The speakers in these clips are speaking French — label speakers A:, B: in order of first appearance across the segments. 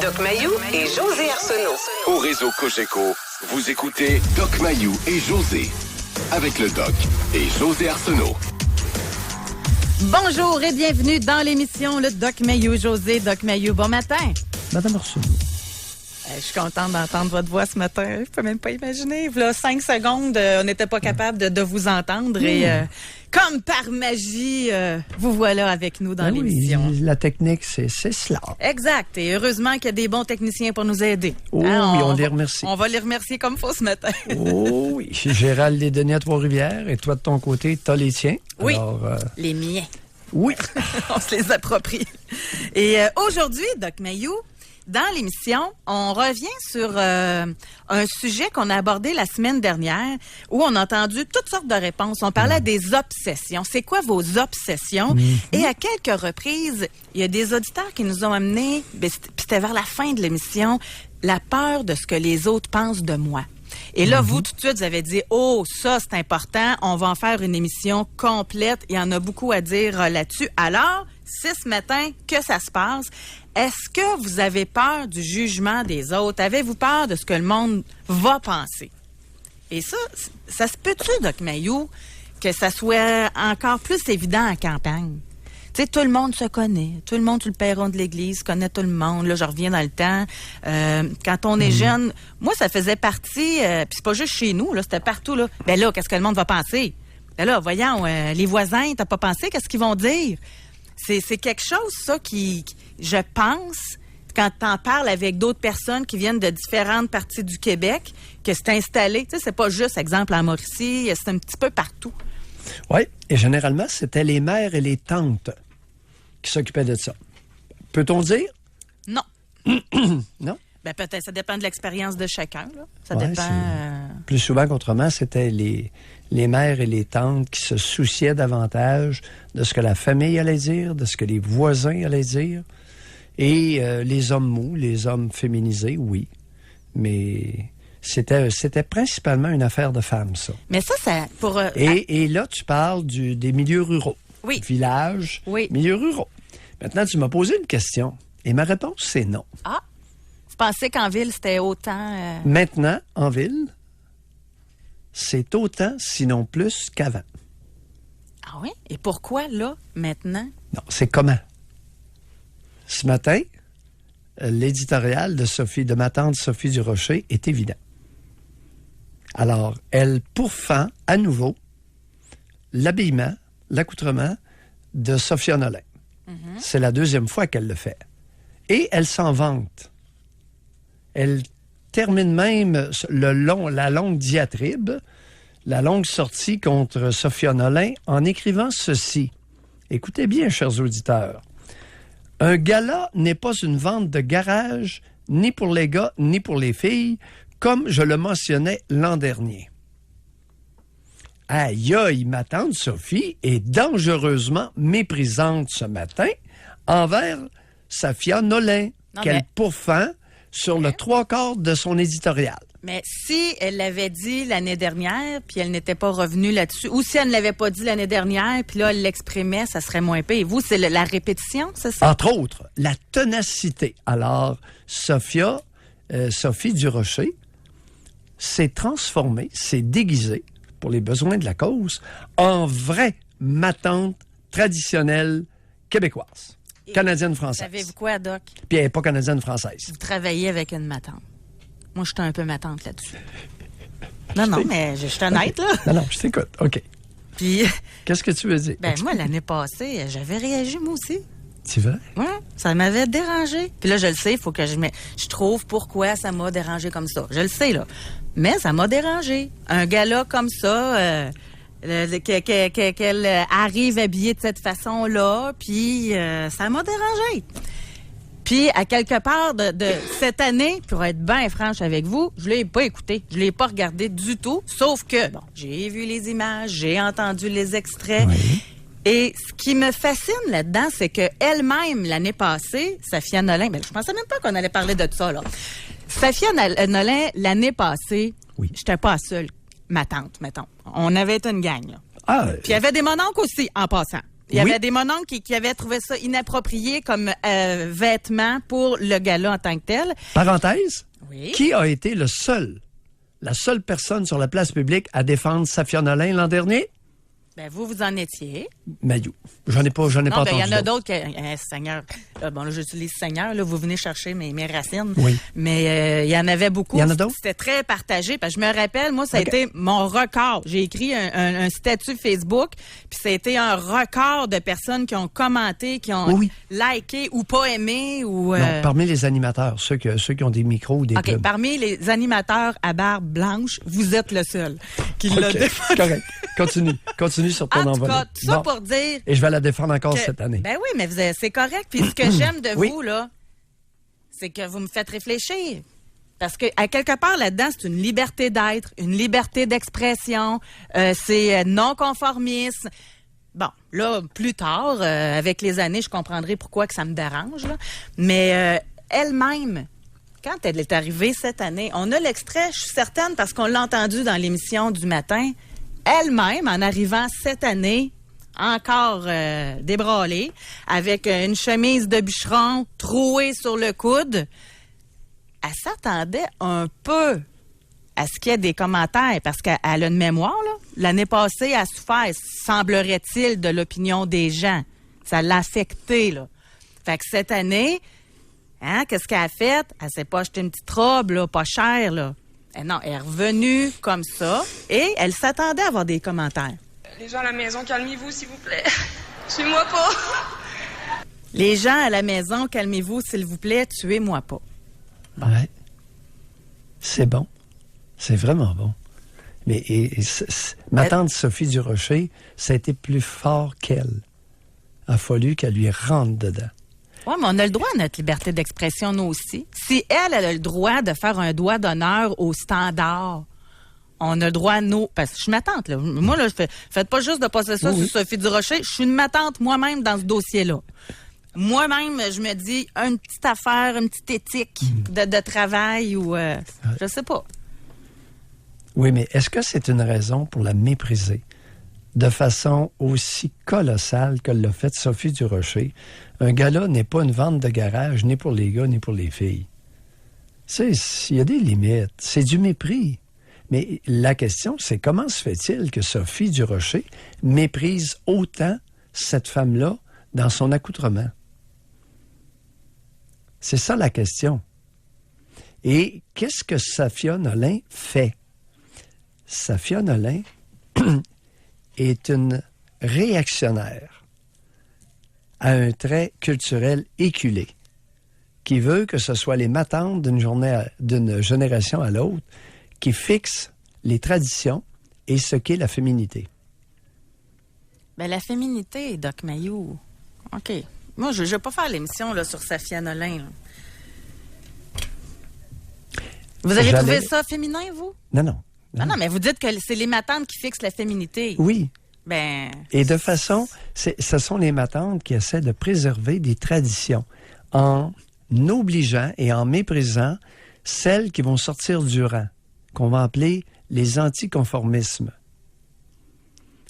A: Doc Mayou et José Arsenault.
B: Au réseau Cogeco, vous écoutez Doc Mayou et José. Avec le Doc et José Arsenault.
C: Bonjour et bienvenue dans l'émission Le Doc Mayou. José, Doc Mayou, bon matin.
D: Madame Arsenault.
C: Je suis contente d'entendre votre voix ce matin. Je peux même pas imaginer. Là, 5 secondes, on n'était pas capable de vous entendre. Et comme par magie, vous voilà avec nous dans l'émission.
D: Oui, la technique, c'est cela.
C: Exact. Et heureusement qu'il y a des bons techniciens pour nous aider.
D: Oh oui, on les remercie.
C: On va les remercier comme il faut ce matin.
D: Oh oui. Gérald les donné à Trois-Rivières et toi, de ton côté, t'as les tiens.
C: Oui,
D: alors,
C: les miens.
D: Oui.
C: On se les approprie. Et aujourd'hui, Doc Mayou, dans l'émission, on revient sur un sujet qu'on a abordé la semaine dernière où on a entendu toutes sortes de réponses. On parlait des obsessions. C'est quoi vos obsessions? Et à quelques reprises, il y a des auditeurs qui nous ont amené, puis c'était vers la fin de l'émission, la peur de ce que les autres pensent de moi. Et là, vous, tout de suite, vous avez dit, oh, ça, c'est important, on va en faire une émission complète. Il y en a beaucoup à dire là-dessus. Alors, c'est ce matin que ça se passe. Est-ce que vous avez peur du jugement des autres? Avez-vous peur de ce que le monde va penser? Et ça se peut-tu, Doc Mayou, que ça soit encore plus évident en campagne? Tu sais, tout le monde se connaît. Tout le monde sur le perron de l'église connaît tout le monde. Là, je reviens dans le temps. Quand on est jeune, moi, ça faisait partie, puis c'est pas juste chez nous, là, c'était partout, là. Ben là, qu'est-ce que le monde va penser? Ben là, voyons, les voisins, t'as pas pensé, qu'est-ce qu'ils vont dire? C'est quelque chose, ça, qui je pense, quand t'en parles avec d'autres personnes qui viennent de différentes parties du Québec, que c'est installé. Tu sais, c'est pas juste, exemple, en Mauricie, c'est un petit peu partout.
D: Oui, et généralement, c'était les mères et les tantes qui s'occupaient de ça. Peut-on dire?
C: Non.
D: Non?
C: Ben peut-être, ça dépend de l'expérience de chacun, là. Ça
D: Ouais,
C: dépend...
D: Plus souvent qu'autrement, c'était les mères et les tantes qui se souciaient davantage de ce que la famille allait dire, de ce que les voisins allaient dire. Et les hommes mous, les hommes féminisés, oui. Mais c'était principalement une affaire de femmes, ça.
C: Mais ça pour...
D: Et là, tu parles des milieux ruraux.
C: Oui.
D: Villages,
C: Oui.
D: milieux ruraux. Maintenant, tu m'as posé une question. Et ma réponse, c'est non.
C: Ah! Vous pensez qu'en ville, c'était autant...
D: Maintenant, en ville, c'est autant, sinon plus, qu'avant.
C: Ah oui? Et pourquoi, là, maintenant?
D: Non, c'est comment? Ce matin, l'éditorial de ma tante Sophie Durocher est évident. Alors, elle pourfend à nouveau l'habillement, l'accoutrement de Sophia Nolin. C'est la deuxième fois qu'elle le fait. Et elle s'en vante. Elle termine même la longue diatribe, la longue sortie contre Sophia Nolin en écrivant ceci. Écoutez bien, chers auditeurs. Un gala n'est pas une vente de garage, ni pour les gars, ni pour les filles, comme je le mentionnais l'an dernier. Aïe, aïe, ma tante Sophie est dangereusement méprisante ce matin envers Sophia Nolin, qu'elle pourfend sur le 3/4 de son éditorial.
C: Mais si elle l'avait dit l'année dernière, puis elle n'était pas revenue là-dessus, ou si elle ne l'avait pas dit l'année dernière, puis là, elle l'exprimait, ça serait moins pire. Et vous, c'est la répétition, c'est ça?
D: Entre autres, la ténacité. Alors, Sophie Durocher s'est transformée, s'est déguisée, pour les besoins de la cause, en vraie matante traditionnelle québécoise, canadienne-française.
C: Savez-vous quoi, Doc?
D: Puis elle n'est pas canadienne-française.
C: Vous travaillez avec une matante. Moi, je suis un peu matante là-dessus. Non, mais je suis honnête, là.
D: Non, je t'écoute. OK.
C: Puis...
D: Qu'est-ce que tu veux dire?
C: Ben moi, l'année passée, j'avais réagi, moi aussi.
D: C'est vrai?
C: Oui, ça m'avait dérangé. Puis là, je le sais, il faut que je trouve pourquoi ça m'a dérangé comme ça. Je le sais, là. Mais ça m'a dérangé. Un gars-là comme ça, qu'elle arrive habillée de cette façon-là, puis ça m'a dérangé. Puis, à quelque part de cette année, pour être bien franche avec vous, je l'ai pas écouté. Je l'ai pas regardé du tout. Sauf que, bon, j'ai vu les images, j'ai entendu les extraits.
D: Oui.
C: Et ce qui me fascine là-dedans, c'est que elle-même, l'année passée, Sophia Nolin, ben, je pensais même pas qu'on allait parler de ça, là. Sophia Nolin, l'année passée,
D: oui.
C: J'étais pas seule, ma tante, mettons. On avait été une gang, là.
D: Ah,
C: Puis il y avait des mononcles aussi, en passant. Il y avait des mononcles qui avaient trouvé ça inapproprié comme vêtement pour le gala en tant que tel.
D: Parenthèse,
C: Oui.
D: qui a été la seule personne sur la place publique à défendre Safia Nolin l'an dernier?
C: Ben, vous en étiez.
D: Mayou. J'en ai pas
C: Non,
D: entendu.
C: ben, il y en a
D: d'autres.
C: d'autres qui... Seigneur. Bon, là, j'utilise Seigneur. Là, vous venez chercher mes racines.
D: Oui.
C: Mais il y en avait beaucoup.
D: Il y en a d'autres?
C: C'était très partagé. Parce que je me rappelle, moi, ça a
D: OK.
C: été mon record. J'ai écrit un statut Facebook, puis ça a été un record de personnes qui ont commenté, qui ont
D: Oui.
C: liké ou pas aimé. Ou,
D: Non, parmi les animateurs, ceux qui ont des micros ou des
C: OK,
D: pubs.
C: parmi les animateurs à barbe blanche, vous êtes le seul qui l'a
D: OK,
C: défendu.
D: correct. Continue sur ton
C: En tout
D: envolée.
C: cas, tout ça
D: Bon.
C: pour dire...
D: Et je vais la défendre encore
C: que-
D: cette année.
C: Ben oui, mais c'est correct. Puis ce que j'aime de
D: Oui.
C: vous, là, c'est que vous me faites réfléchir. Parce que, à quelque part, là-dedans, c'est une liberté d'être, une liberté d'expression, c'est non-conformisme. Bon, là, plus tard, avec les années, je comprendrai pourquoi que ça me dérange, là. Mais elle-même, quand elle est arrivée cette année, on a l'extrait, je suis certaine, parce qu'on l'a entendu dans l'émission du matin, elle-même, en arrivant cette année, encore débralée, avec une chemise de bûcheron trouée sur le coude, elle s'attendait un peu à ce qu'il y ait des commentaires, parce qu'elle a une mémoire, là. L'année passée, elle a souffert, semblerait-il, de l'opinion des gens. Ça l'a affecté, là. Fait que cette année, hein, qu'est-ce qu'elle a fait? Elle s'est pas acheté une petite robe, là, pas chère, là. Non, elle est revenue comme ça, et elle s'attendait à avoir des commentaires.
E: Les gens à la maison, calmez-vous, s'il vous plaît. Tuez-moi pas.
C: Les gens à la maison, calmez-vous, s'il vous plaît, tuez-moi pas.
D: Ouais. C'est bon. C'est vraiment bon. Mais ma tante Sophie Durocher, ça a été plus fort qu'elle. Il a fallu qu'elle lui rentre dedans.
C: Oui, mais on a le droit à notre liberté d'expression, nous aussi. Si elle a le droit de faire un doigt d'honneur au standard, on a le droit à nos... Parce que je suis ma tante, là. Moi, là, faites pas juste de passer ça
D: Oui.
C: sur Sophie Durocher. Je suis une ma tante moi-même dans ce dossier-là. Moi-même, je me dis une petite affaire, une petite éthique de travail ou... je sais pas.
D: Oui, mais est-ce que c'est une raison pour la mépriser de façon aussi colossale que l'a fait Sophie Durocher? Un gala n'est pas une vente de garage, ni pour les gars, ni pour les filles. Il y a des limites. C'est du mépris. Mais la question, c'est comment se fait-il que Sophie Durocher méprise autant cette femme-là dans son accoutrement? C'est ça la question. Et qu'est-ce que Safia Nolin fait? Safia Nolin est une réactionnaire à un trait culturel éculé qui veut que ce soit les matantes d'une génération à l'autre qui fixent les traditions et ce qu'est la féminité.
C: Ben, la féminité, Doc Mayou. OK. Moi, je ne vais pas faire l'émission là, sur Safia Nolin. Là. Vous avez trouvé ça féminin, vous?
D: Non.
C: Non, mais vous dites que c'est les matantes qui fixent la féminité.
D: Oui.
C: Ben...
D: Et de façon, ce sont les matantes qui essaient de préserver des traditions en obligeant et en méprisant celles qui vont sortir du rang, qu'on va appeler les anticonformismes.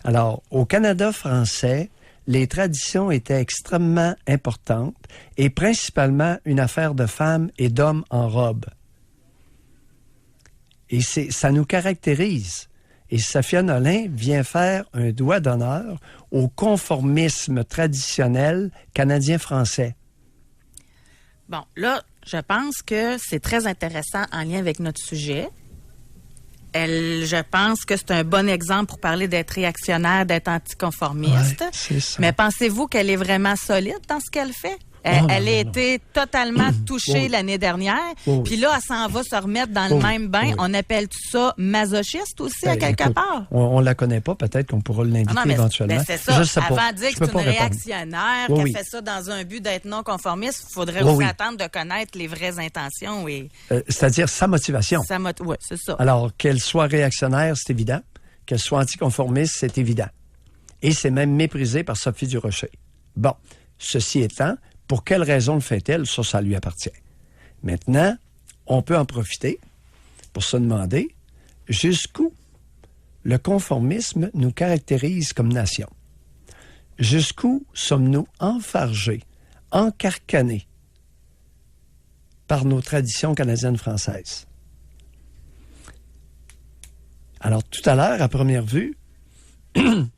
D: Alors, au Canada français, les traditions étaient extrêmement importantes et principalement une affaire de femmes et d'hommes en robe. Et ça nous caractérise. Et Safia Nolin vient faire un doigt d'honneur au conformisme traditionnel canadien-français.
C: Bon, là, je pense que c'est très intéressant en lien avec notre sujet. Je pense que c'est un bon exemple pour parler d'être réactionnaire, d'être anticonformiste.
D: Ouais, c'est ça.
C: Mais pensez-vous qu'elle est vraiment solide dans ce qu'elle fait? Elle a été totalement touchée l'année dernière.
D: Oui.
C: Puis là, elle s'en va se remettre dans le
D: Oui.
C: même bain.
D: Oui.
C: On appelle tout ça masochiste aussi, à quelque
D: Écoute,
C: part?
D: on la connaît pas, peut-être qu'on pourra l'inviter
C: Non, mais
D: éventuellement.
C: c'est ça.
D: Je sais pas.
C: Avant de dire
D: Je
C: que
D: peux
C: c'est
D: pas
C: une
D: répondre.
C: réactionnaire,
D: Oui,
C: qu'elle
D: oui.
C: fait ça dans un but d'être non conformiste, il faudrait
D: Oui,
C: aussi
D: oui.
C: attendre de connaître les vraies intentions. Et
D: C'est-à-dire sa motivation.
C: oui, c'est ça.
D: Alors, qu'elle soit réactionnaire, c'est évident. Qu'elle soit anticonformiste, c'est évident. Et c'est même méprisé par Sophie Durocher. Bon, ceci étant, pour quelle raison le fait-elle? Ça lui appartient. Maintenant, on peut en profiter pour se demander jusqu'où le conformisme nous caractérise comme nation. jusqu'où sommes-nous enfargés, encarcanés par nos traditions canadiennes françaises? Alors, tout à l'heure, à première vue,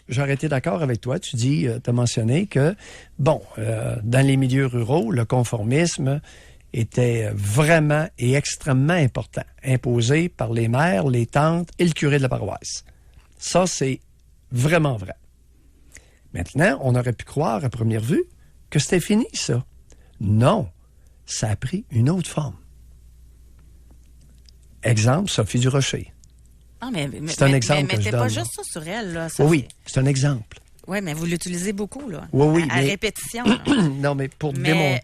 D: j'aurais été d'accord avec toi. Tu as mentionné que, dans les milieux ruraux, le conformisme était vraiment et extrêmement important, imposé par les mères, les tantes et le curé de la paroisse. Ça, c'est vraiment vrai. Maintenant, on aurait pu croire à première vue que c'était fini, ça. Non, ça a pris une autre forme. Exemple, Sophie Durocher.
C: Ah, mais
D: c'est un exemple que je donne.
C: Mais mettez pas juste ça sur elle, là.
D: Oui, c'est un exemple.
C: Oui, mais vous l'utilisez beaucoup, là.
D: Oui,
C: à répétition.
D: Non, mais pour démontrer.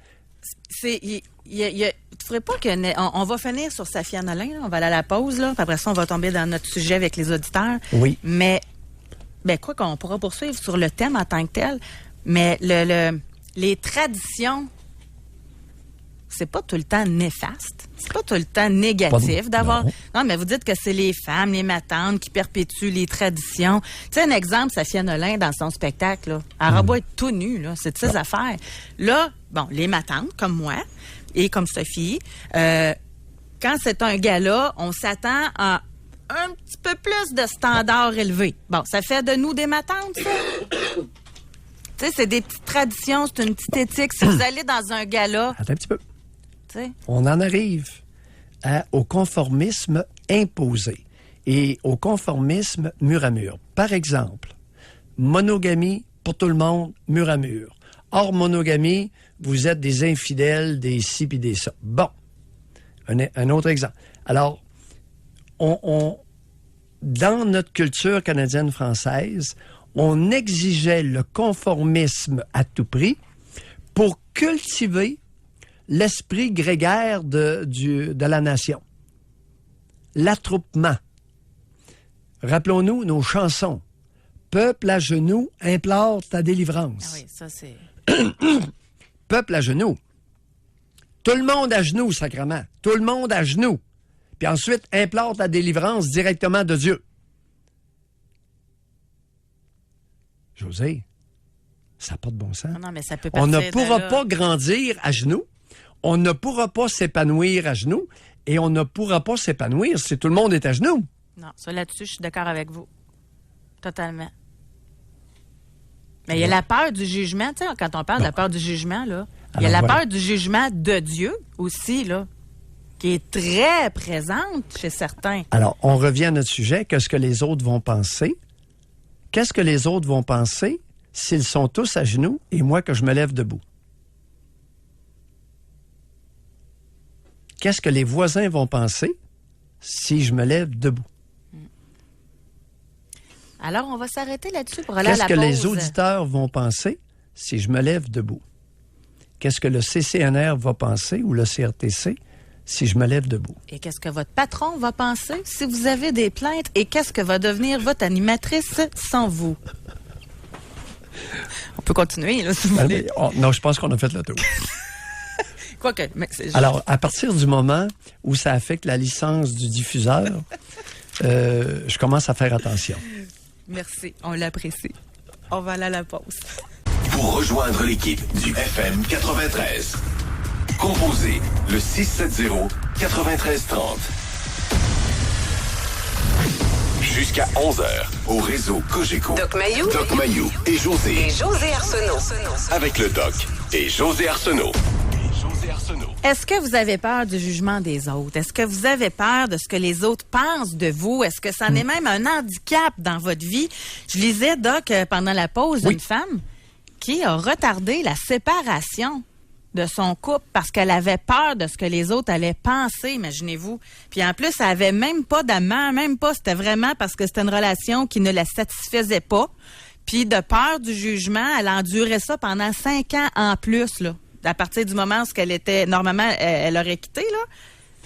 C: Tu ne ferais pas que... On va finir sur Safia Nolin, là. On va aller à la pause, là. Puis après ça, on va tomber dans notre sujet avec les auditeurs.
D: Oui.
C: Mais, quoi qu'on pourra poursuivre sur le thème en tant que tel, mais les traditions, c'est pas tout le temps néfaste. C'est pas tout le temps négatif d'avoir... Non, mais vous dites que c'est les femmes, les matantes qui perpétuent les traditions. Tu sais, un exemple, Safia Nolin, dans son spectacle, là, elle aura beau être tout nue, là, c'est de ses affaires. Là, les matantes, comme moi, et comme Sophie, quand c'est un gala, on s'attend à un petit peu plus de standards élevés. Bon, ça fait de nous des matantes, ça? Tu sais, c'est des petites traditions, c'est une petite éthique. Si vous allez dans un gala...
D: Attends un petit peu.
C: T'sais.
D: On en arrive au conformisme imposé et au conformisme mur à mur. Par exemple, monogamie pour tout le monde, mur à mur. Hors monogamie, vous êtes des infidèles, des ci pis des ça. Bon, un autre exemple. Alors, dans notre culture canadienne-française, on exigeait le conformisme à tout prix pour cultiver l'esprit grégaire de la nation. L'attroupement. Rappelons-nous nos chansons. Peuple à genoux implore ta délivrance.
C: Ah oui, ça c'est...
D: Peuple à genoux. Tout le monde à genoux, sacrement. Tout le monde à genoux. Puis ensuite, implore ta délivrance directement de Dieu. José, ça n'a pas de bon sens.
C: Non, mais ça peut
D: on ne
C: partir
D: pourra
C: de là.
D: pas grandir à genoux. On ne pourra pas s'épanouir à genoux. Et on ne pourra pas s'épanouir si tout le monde est à genoux.
C: Non, ça là-dessus, je suis d'accord avec vous. Totalement. Mais il y a la peur du jugement, tu sais, quand on parle de la peur du jugement, là, il y a la peur du jugement de Dieu aussi, là, qui est très présente chez certains.
D: Alors, on revient à notre sujet. Qu'est-ce que les autres vont penser? Qu'est-ce que les autres vont penser s'ils sont tous à genoux et moi que je me lève debout? Qu'est-ce que les voisins vont penser si je me lève debout?
C: Alors, on va s'arrêter là-dessus pour aller à la pause.
D: Qu'est-ce que les auditeurs vont penser si je me lève debout? Qu'est-ce que le CCNR va penser ou le CRTC si je me lève debout?
C: Et qu'est-ce que votre patron va penser si vous avez des plaintes? Et qu'est-ce que va devenir votre animatrice sans vous? On peut continuer, là, si vous voulez.
D: Non, je pense qu'on a fait le tour.
C: Quoique, mais
D: alors, à partir du moment où ça affecte la licence du diffuseur, je commence à faire attention.
C: Merci, on l'apprécie. On va aller à la pause.
B: Pour rejoindre l'équipe du FM 93, composez le 670-9330. Jusqu'à 11h, au réseau Cogeco.
A: Doc Mayou
B: et José.
A: Et José Arsenault.
B: Avec le Doc et José Arsenault.
C: Est-ce que vous avez peur du jugement des autres? Est-ce que vous avez peur de ce que les autres pensent de vous? Est-ce que ça en est même un handicap dans votre vie? Je lisais, Doc, pendant la pause, une femme qui a retardé la séparation de son couple parce qu'elle avait peur de ce que les autres allaient penser, imaginez-vous. Puis en plus, elle avait même pas d'amant, même pas, c'était vraiment parce que c'était une relation qui ne la satisfaisait pas. Puis de peur du jugement, elle a enduré ça pendant 5 ans en plus, là. À partir du moment où elle était, normalement, elle aurait quitté, là,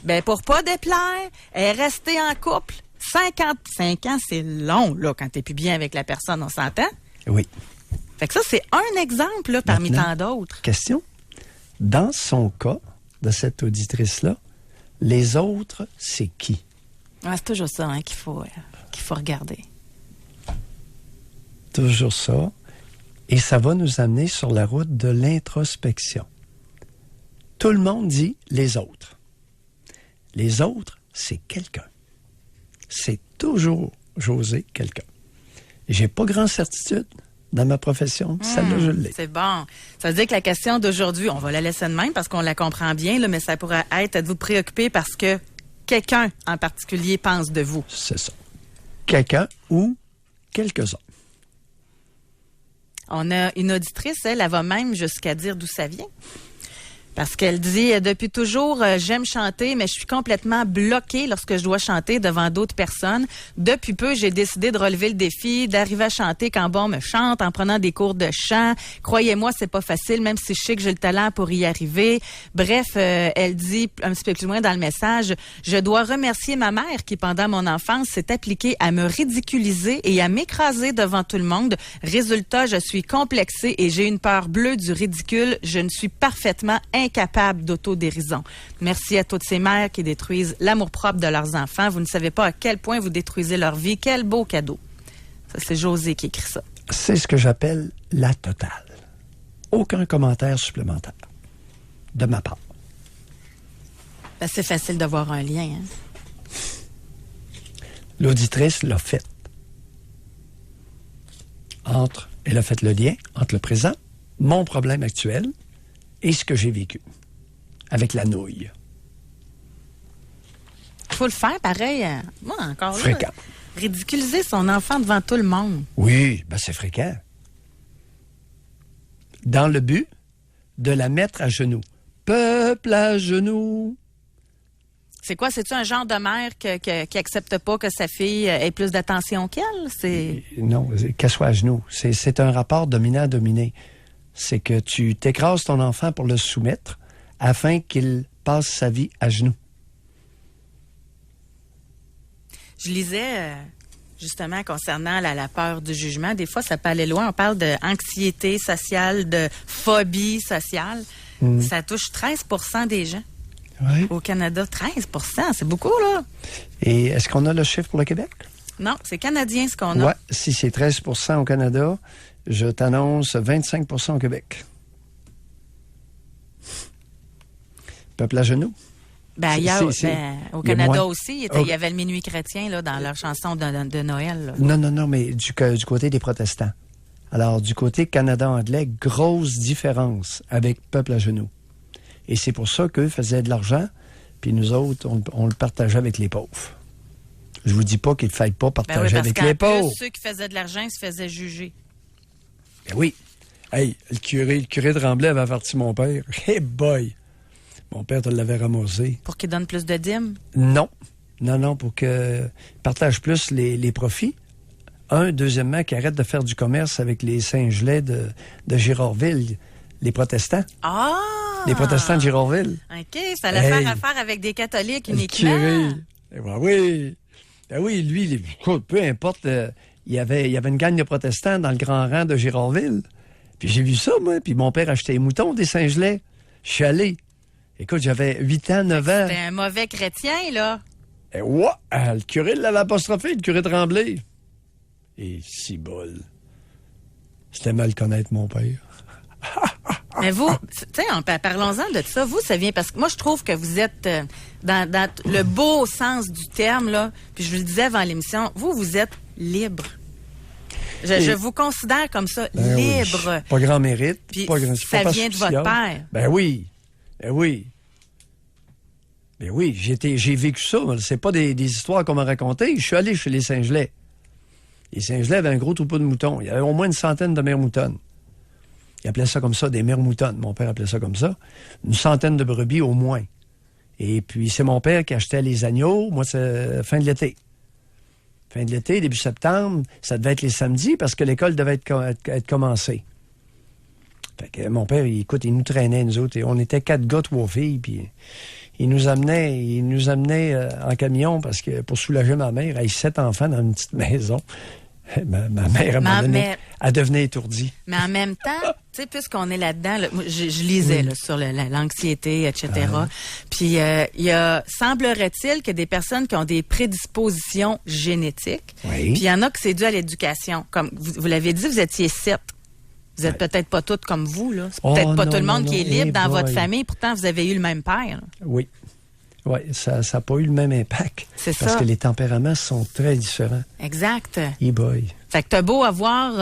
C: ben pour pas déplaire, elle est restée en couple. 55 ans, c'est long, là, quand t'es plus bien avec la personne, on s'entend?
D: Oui.
C: Fait que ça, c'est un exemple, là, parmi tant d'autres.
D: Question. Dans son cas, de cette auditrice-là, les autres, c'est qui?
C: Ouais, c'est toujours ça, qu'il faut regarder.
D: Toujours ça. Et ça va nous amener sur la route de l'introspection. Tout le monde dit les autres. Les autres, c'est quelqu'un. C'est toujours, José, quelqu'un. J'ai pas grande certitude dans ma profession. Celle-là, je l'ai.
C: C'est bon. Ça veut dire que la question d'aujourd'hui, on va la laisser de même parce qu'on la comprend bien, là, mais ça pourrait être, êtes-vous préoccupé parce que quelqu'un en particulier pense de vous?
D: C'est ça. Quelqu'un ou quelques-uns.
C: On a une auditrice, elle va même jusqu'à dire d'où ça vient. Parce qu'elle dit, depuis toujours, j'aime chanter, mais je suis complètement bloquée lorsque je dois chanter devant d'autres personnes. Depuis peu, j'ai décidé de relever le défi, d'arriver à chanter quand bon me chante, en prenant des cours de chant. Croyez-moi, c'est pas facile, même si je sais que j'ai le talent pour y arriver. Bref, elle dit un petit peu plus loin dans le message, je dois remercier ma mère qui, pendant mon enfance, s'est appliquée à me ridiculiser et à m'écraser devant tout le monde. Résultat, je suis complexée et j'ai une peur bleue du ridicule. Je ne suis parfaitement incapable d'autodérision. Merci à toutes ces mères qui détruisent l'amour-propre de leurs enfants. Vous ne savez pas à quel point vous détruisez leur vie. Quel beau cadeau. Ça, c'est José qui écrit ça.
D: C'est ce que j'appelle la totale. Aucun commentaire supplémentaire de ma part.
C: Ben, c'est facile de voir un lien. Hein?
D: L'auditrice l'a fait. Elle a fait le lien entre le présent, mon problème actuel, et ce que j'ai vécu avec la nouille.
C: Il faut le faire pareil. Moi, encore là.
D: Fréquent.
C: Ridiculiser son enfant devant tout le monde.
D: Oui, ben c'est fréquent. Dans le but de la mettre à genoux. Peuple à genoux.
C: C'est quoi? C'est-tu un genre de mère qui accepte pas que sa fille ait plus d'attention qu'elle?
D: Non, qu'elle soit à genoux. C'est un rapport dominant-dominé. C'est que tu t'écrases ton enfant pour le soumettre afin qu'il passe sa vie à genoux.
C: Je lisais justement concernant la peur du jugement. Des fois, ça peut aller loin. On parle d'anxiété sociale, de phobie sociale. Ça touche 13% des gens.
D: Oui.
C: Au Canada, 13%, c'est beaucoup, là.
D: Et est-ce qu'on a le chiffre pour le Québec?
C: Non, c'est canadien ce qu'on a.
D: Oui, si c'est 13% au Canada, je t'annonce 25% au Québec. Peuple à genoux.
C: Ben, ailleurs, au Canada aussi, il y avait le minuit chrétien là, dans leur chanson de Noël. Là.
D: Non, mais du côté des protestants. Alors, du côté Canada anglais, grosse différence avec Peuple à genoux. Et c'est pour ça qu'eux faisaient de l'argent, puis nous autres, on le partageait avec les pauvres. Je vous dis pas qu'il ne fallait pas partager avec les pauvres.
C: Ceux qui faisaient de l'argent, ils se faisaient juger.
D: Ben oui. Hey, le curé de Tremblay avait averti mon père. Hey boy! Mon père te l'avait ramassé.
C: Pour qu'il donne plus de dîmes?
D: Non, pour qu'il partage plus les profits. Deuxièmement, qu'il arrête de faire du commerce avec les Saint-Gelais de Girardville, les protestants.
C: Ah!
D: Les protestants de Girardville.
C: OK, ça allait faire affaire avec des catholiques uniquement.
D: Curé. Ben oui, lui, peu importe, il y avait une gang de protestants dans le grand rang de Girardville. Puis j'ai vu ça, moi, puis mon père achetait les moutons des Saint-Gelais. Je suis allé. Écoute, j'avais 8 ans, 9 ans.
C: C'était un mauvais chrétien, là.
D: Et le curé l'avait apostrophé, le curé de Tremblay. Et si bol. C'était mal connaître mon père.
C: Mais vous, tu sais, parlons-en de ça. Vous, ça vient parce que moi, je trouve que vous êtes dans le beau sens du terme, là. Puis je vous le disais avant l'émission, vous êtes libre. Je vous considère comme ça, libre.
D: Oui, pas grand mérite.
C: Puis
D: pas grand,
C: ça
D: pas
C: vient de votre père.
D: Ben oui. J'ai vécu ça. C'est pas des histoires qu'on m'a racontées. Je suis allé chez les Saint-Gelais. Les Saint-Gelais avaient un gros troupeau de moutons. Il y avait au moins une centaine de mères moutonnes. Ils appelaient ça comme ça, des mères moutonnes. Mon père appelait ça comme ça. Une centaine de brebis au moins. Et puis, c'est mon père qui achetait les agneaux. Moi, c'est fin de l'été. Fin de l'été, début septembre, ça devait être les samedis parce que l'école devait être commencée. Fait que mon père, il nous traînait, nous autres. Et on était 4 gars, 3 filles. Puis il nous amenait en camion parce que pour soulager ma mère. Elle a 7 enfants dans une petite maison. Ma mère, à un moment donné, elle devenait étourdie.
C: Mais en même temps, tu sais, puisqu'on est là-dedans, là, je lisais là, sur l'anxiété, etc. Puis il y a, semblerait-il, que des personnes qui ont des prédispositions génétiques.
D: Oui.
C: Puis il y en a que c'est dû à l'éducation. Comme vous l'avez dit, vous étiez 7. Vous êtes peut-être pas toutes comme vous, là. C'est
D: Oh,
C: peut-être pas
D: non,
C: tout le monde
D: non,
C: qui est
D: non.
C: libre
D: Eh
C: dans votre
D: boy.
C: famille. Pourtant, vous avez eu le même père. Là.
D: Oui. Oui, ça n'a pas eu le même impact.
C: C'est
D: parce
C: ça.
D: que les tempéraments sont très différents.
C: Exact.
D: E-boy.
C: Fait que t'as beau avoir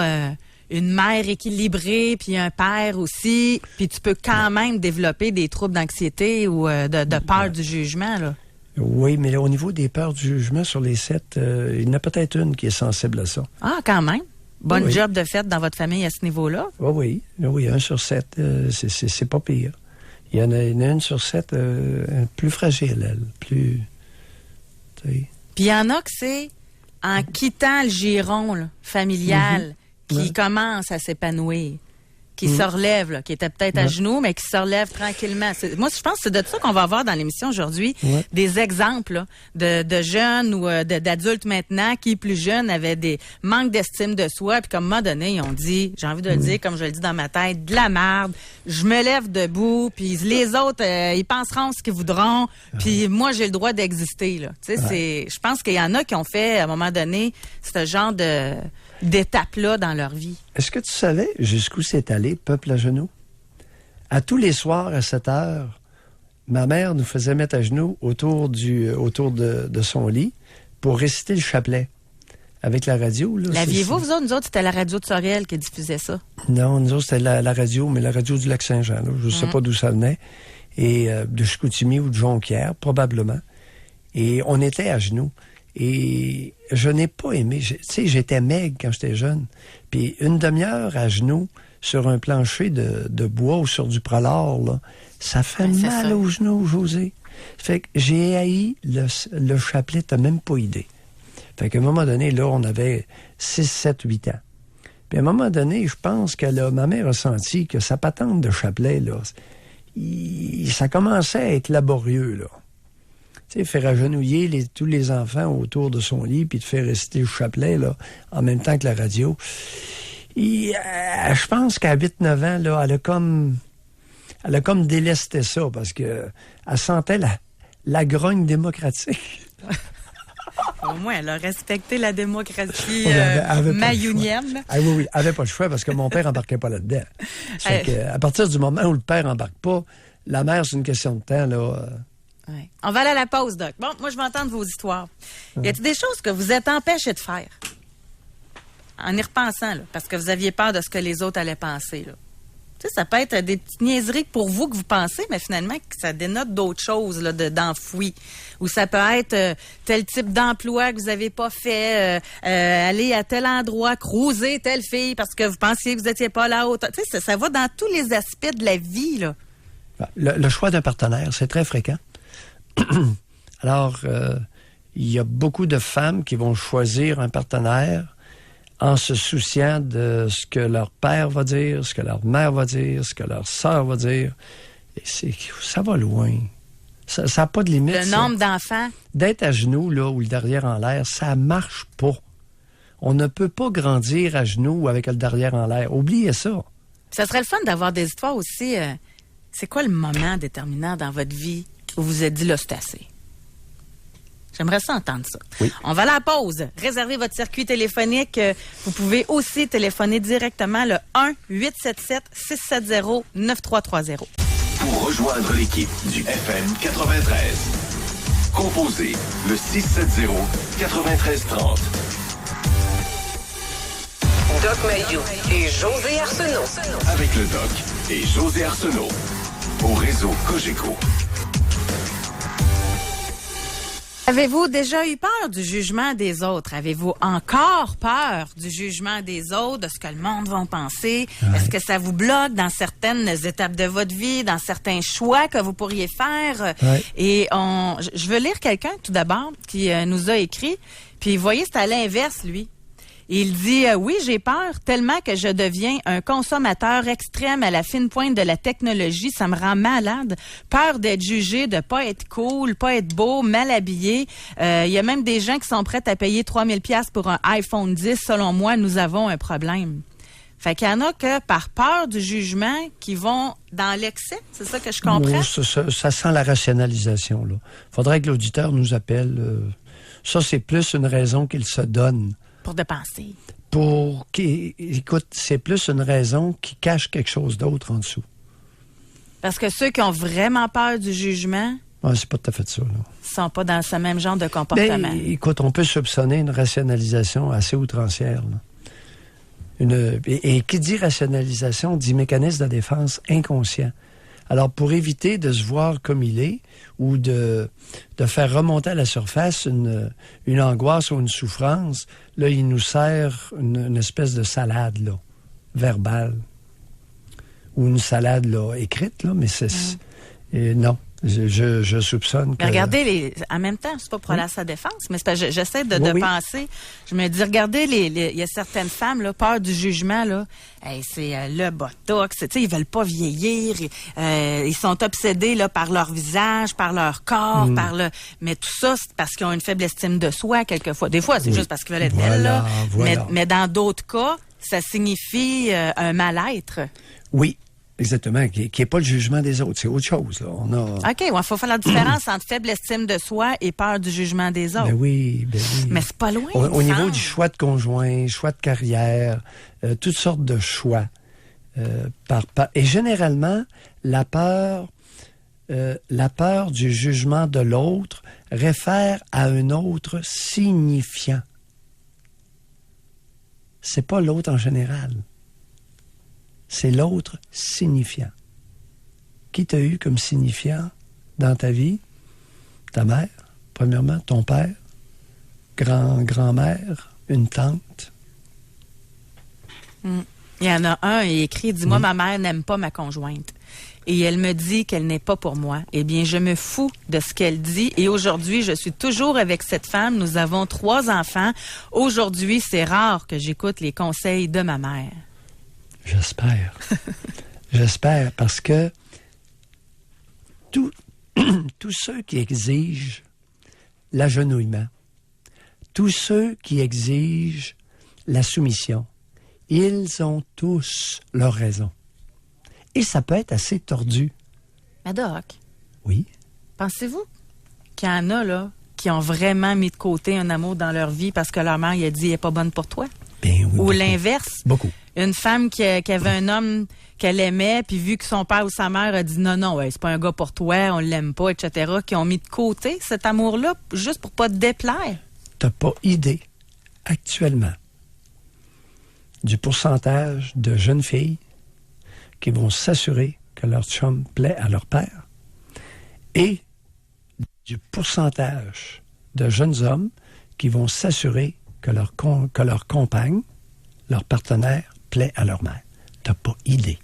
C: une mère équilibrée, puis un père aussi, puis tu peux quand même développer des troubles d'anxiété ou de peur du jugement, là.
D: Oui, mais là, au niveau des peurs du jugement sur les 7, il y en a peut-être une qui est sensible à ça.
C: Ah, quand même. Bonne
D: Oui.
C: job de fait dans votre famille à ce niveau-là.
D: Oui, 1 sur 7, c'est pas pire. Il y en a une sur 7 plus fragile, elle. Plus. Tu sais.
C: Puis il y en a que c'est en quittant le giron là, familial qui
D: Ouais.
C: commence à s'épanouir, qui se relève, là, qui était peut-être à
D: Ouais.
C: genoux, mais qui se relève tranquillement. Moi, je pense que c'est de ça qu'on va avoir dans l'émission aujourd'hui,
D: Ouais.
C: des exemples là, de jeunes ou d'adultes maintenant qui, plus jeunes, avaient des manques d'estime de soi, puis comme à un moment donné, ils ont dit, j'ai envie de le dire, comme je le dis dans ma tête, de la merde, je me lève debout, puis les autres, ils penseront ce qu'ils voudront, puis moi, j'ai le droit d'exister. Là. Tu sais, je pense qu'il y en a qui ont fait, à un moment donné, ce genre d'étape-là dans leur vie.
D: Est-ce que tu savais jusqu'où c'est allé, peuple à genoux? À tous les soirs, à 7 heures, ma mère nous faisait mettre à genoux autour de son lit pour réciter le chapelet. Avec la radio. Là,
C: L'aviez-vous, vous autres? Nous autres, c'était la radio de Sorel qui diffusait ça.
D: Non, nous autres, c'était la radio, mais la radio du Lac-Saint-Jean. Là. Je ne sais pas d'où ça venait. Et de Chicoutimi ou de Jonquière, probablement. Et on était à genoux. Et je n'ai pas aimé. Tu sais, j'étais maigre quand j'étais jeune. Puis une demi-heure à genoux sur un plancher de bois ou sur du prolard, là, ça fait
C: C'est
D: mal
C: ça.
D: aux genoux, José. Fait que j'ai haï le chapelet, t'as même pas idée. Fait qu'à un moment donné, là, on avait 6, 7, 8 ans. Puis à un moment donné, je pense que là, ma mère a senti que sa patente de chapelet, là, ça commençait à être laborieux, là. Tu sais, faire agenouiller tous les enfants autour de son lit puis de faire réciter le chapelet, là, en même temps que la radio. Et, je pense qu'à 8-9 ans, là, elle a comme délesté ça parce que elle sentait la grogne démocratique.
C: Au moins, elle a respecté la démocratie
D: Elle avait pas le
C: mayounienne.
D: Ah oui, elle avait pas le choix parce que mon père embarquait pas là-dedans. Fait que, à partir du moment où le père embarque pas, la mère, c'est une question de temps, là.
C: Ouais. On va aller à la pause, Doc. Bon, moi, je vais entendre vos histoires. Y a-t-il des choses que vous êtes empêchés de faire? En y repensant, là, parce que vous aviez peur de ce que les autres allaient penser, là. Tu sais, ça peut être des petites niaiseries pour vous que vous pensez, mais finalement, que ça dénote d'autres choses, là, d'enfouis. Ou ça peut être tel type d'emploi que vous n'avez pas fait, aller à tel endroit, cruiser telle fille parce que vous pensiez que vous n'étiez pas là haut. Tu sais, ça va dans tous les aspects de la vie, là.
D: Le choix d'un partenaire, c'est très fréquent. Alors, il y a beaucoup de femmes qui vont choisir un partenaire en se souciant de ce que leur père va dire, ce que leur mère va dire, ce que leur sœur va dire. Et ça va loin. Ça n'a pas de limite.
C: Le nombre d'enfants.
D: D'être à genoux, là, ou le derrière en l'air, ça marche pas. On ne peut pas grandir à genoux ou avec le derrière en l'air. Oubliez ça.
C: Ça serait le fun d'avoir des histoires aussi. C'est quoi le moment déterminant dans votre vie où vous vous êtes dit, là, c'est assez? J'aimerais ça entendre ça.
D: Oui.
C: On va à la pause. Réservez votre circuit téléphonique. Vous pouvez aussi téléphoner directement le 1-877-670-9330.
B: Pour rejoindre l'équipe du FM 93, composez le 670-9330.
A: Doc Mayou et José Arsenault.
B: Avec le Doc et José Arsenault. Au réseau Cogeco.
C: Avez-vous déjà eu peur du jugement des autres? Avez-vous encore peur du jugement des autres, de ce que le monde va penser? Ouais. Est-ce que ça vous bloque dans certaines étapes de votre vie, dans certains choix que vous pourriez faire?
D: Ouais.
C: Et je veux lire quelqu'un, tout d'abord, qui nous a écrit. Puis, vous voyez, c'est à l'inverse, lui. Il dit « Oui, j'ai peur tellement que je deviens un consommateur extrême à la fine pointe de la technologie. Ça me rend malade. Peur d'être jugé, de pas être cool, pas être beau, mal habillé. Il y a même des gens qui sont prêts à payer 3000 $, pour un iPhone 10. Selon moi, nous avons un problème. » Fait qu'il y en a que, par peur du jugement, qui vont dans l'excès. C'est ça que je comprends?
D: Ça sent la rationalisation, là. Faudrait que l'auditeur nous appelle. Ça, c'est plus une raison qu'il se donne
C: Pour dépenser.
D: Écoute, c'est plus une raison qui cache quelque chose d'autre en dessous.
C: Parce que ceux qui ont vraiment peur du jugement...
D: C'est pas tout à fait ça, là.
C: Sont pas dans ce même genre de comportement.
D: Écoute, on peut soupçonner une rationalisation assez outrancière, là. Et qui dit rationalisation dit mécanisme de défense inconscient. Alors, pour éviter de se voir comme il est ou de faire remonter à la surface une angoisse ou une souffrance, là, il nous sert une espèce de salade, là, verbale. Ou une salade, là, écrite, là, mais non. Je soupçonne que...
C: Mais regardez, en même temps, c'est pas pour aller à sa défense, mais c'est parce que j'essaie de penser. Je me dis, regardez, il y a certaines femmes, là, peur du jugement, là. C'est le botox, tu sais, ils veulent pas vieillir. Ils sont obsédés, là, par leur visage, par leur corps, mais tout ça, c'est parce qu'ils ont une faible estime de soi, quelquefois. Des fois, c'est juste parce qu'ils veulent être belles, là. Voilà. Mais dans d'autres cas, ça signifie un mal-être.
D: Oui. Exactement, qui n'est pas le jugement des autres, c'est autre chose. Là.
C: OK, il faut faire la différence entre faible estime de soi et peur du jugement des autres.
D: Ben oui.
C: Mais c'est pas loin.
D: Au niveau du choix de conjoint, choix de carrière, toutes sortes de choix. Et généralement, la peur du jugement de l'autre réfère à un autre signifiant. C'est pas l'autre en général. C'est l'autre signifiant. Qui t'a eu comme signifiant dans ta vie? Ta mère, premièrement, ton père, grand-mère, une tante.
C: Il y en a un, il écrit, dis-moi, ma mère n'aime pas ma conjointe. Et elle me dit qu'elle n'est pas pour moi. Eh bien, je me fous de ce qu'elle dit. Et aujourd'hui, je suis toujours avec cette femme. Nous avons 3 enfants. Aujourd'hui, c'est rare que j'écoute les conseils de ma mère.
D: J'espère. J'espère, parce que tous ceux qui exigent l'agenouillement, tous ceux qui exigent la soumission, ils ont tous leur raison. Et ça peut être assez tordu.
C: Mais Doc.
D: Oui?
C: Pensez-vous qu'il y en a, là, qui ont vraiment mis de côté un amour dans leur vie parce que leur mère, il a dit, elle n'est pas bonne pour toi?
D: Ben oui,
C: ou
D: beaucoup.
C: l'inverse?
D: Beaucoup.
C: Une femme qui avait un homme qu'elle aimait, puis vu que son père ou sa mère a dit non, c'est pas un gars pour toi, on l'aime pas, etc., qui ont mis de côté cet amour-là juste pour pas te déplaire.
D: T'as pas idée, actuellement, du pourcentage de jeunes filles qui vont s'assurer que leur chum plaît à leur père et du pourcentage de jeunes hommes qui vont s'assurer que leur compagne, leur partenaire, plaît à leur mère. T'as pas idée.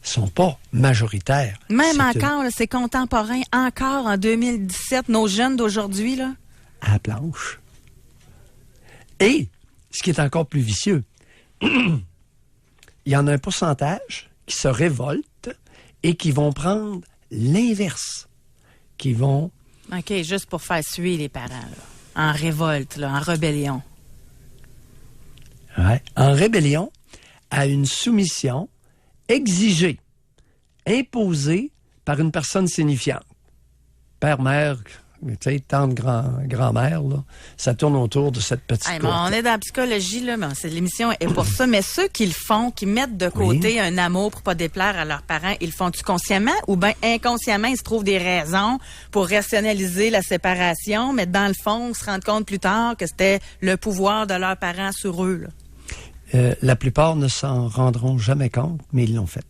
D: Ils sont pas majoritaires.
C: Même encore, là, c'est contemporain. Encore en 2017, nos jeunes d'aujourd'hui, là.
D: À la planche. Et, ce qui est encore plus vicieux, il y en a un pourcentage qui se révoltent et qui vont prendre l'inverse. Qui vont...
C: OK, juste pour faire suer les parents, là. En révolte, là, en rébellion.
D: Ouais. En rébellion à une soumission exigée, imposée par une personne signifiante. Père, mère, tu sais, tante, grand-mère, là, ça tourne autour de cette petite cour.
C: On est dans la psychologie, là, mais l'émission est pour ça. Mais ceux qui le font, qui mettent de côté un amour pour pas déplaire à leurs parents, ils le font-tu consciemment ou bien inconsciemment, ils se trouvent des raisons pour rationaliser la séparation, mais dans le fond, se rendent compte plus tard que c'était le pouvoir de leurs parents sur eux, là.
D: La plupart ne s'en rendront jamais compte, mais ils l'ont fait.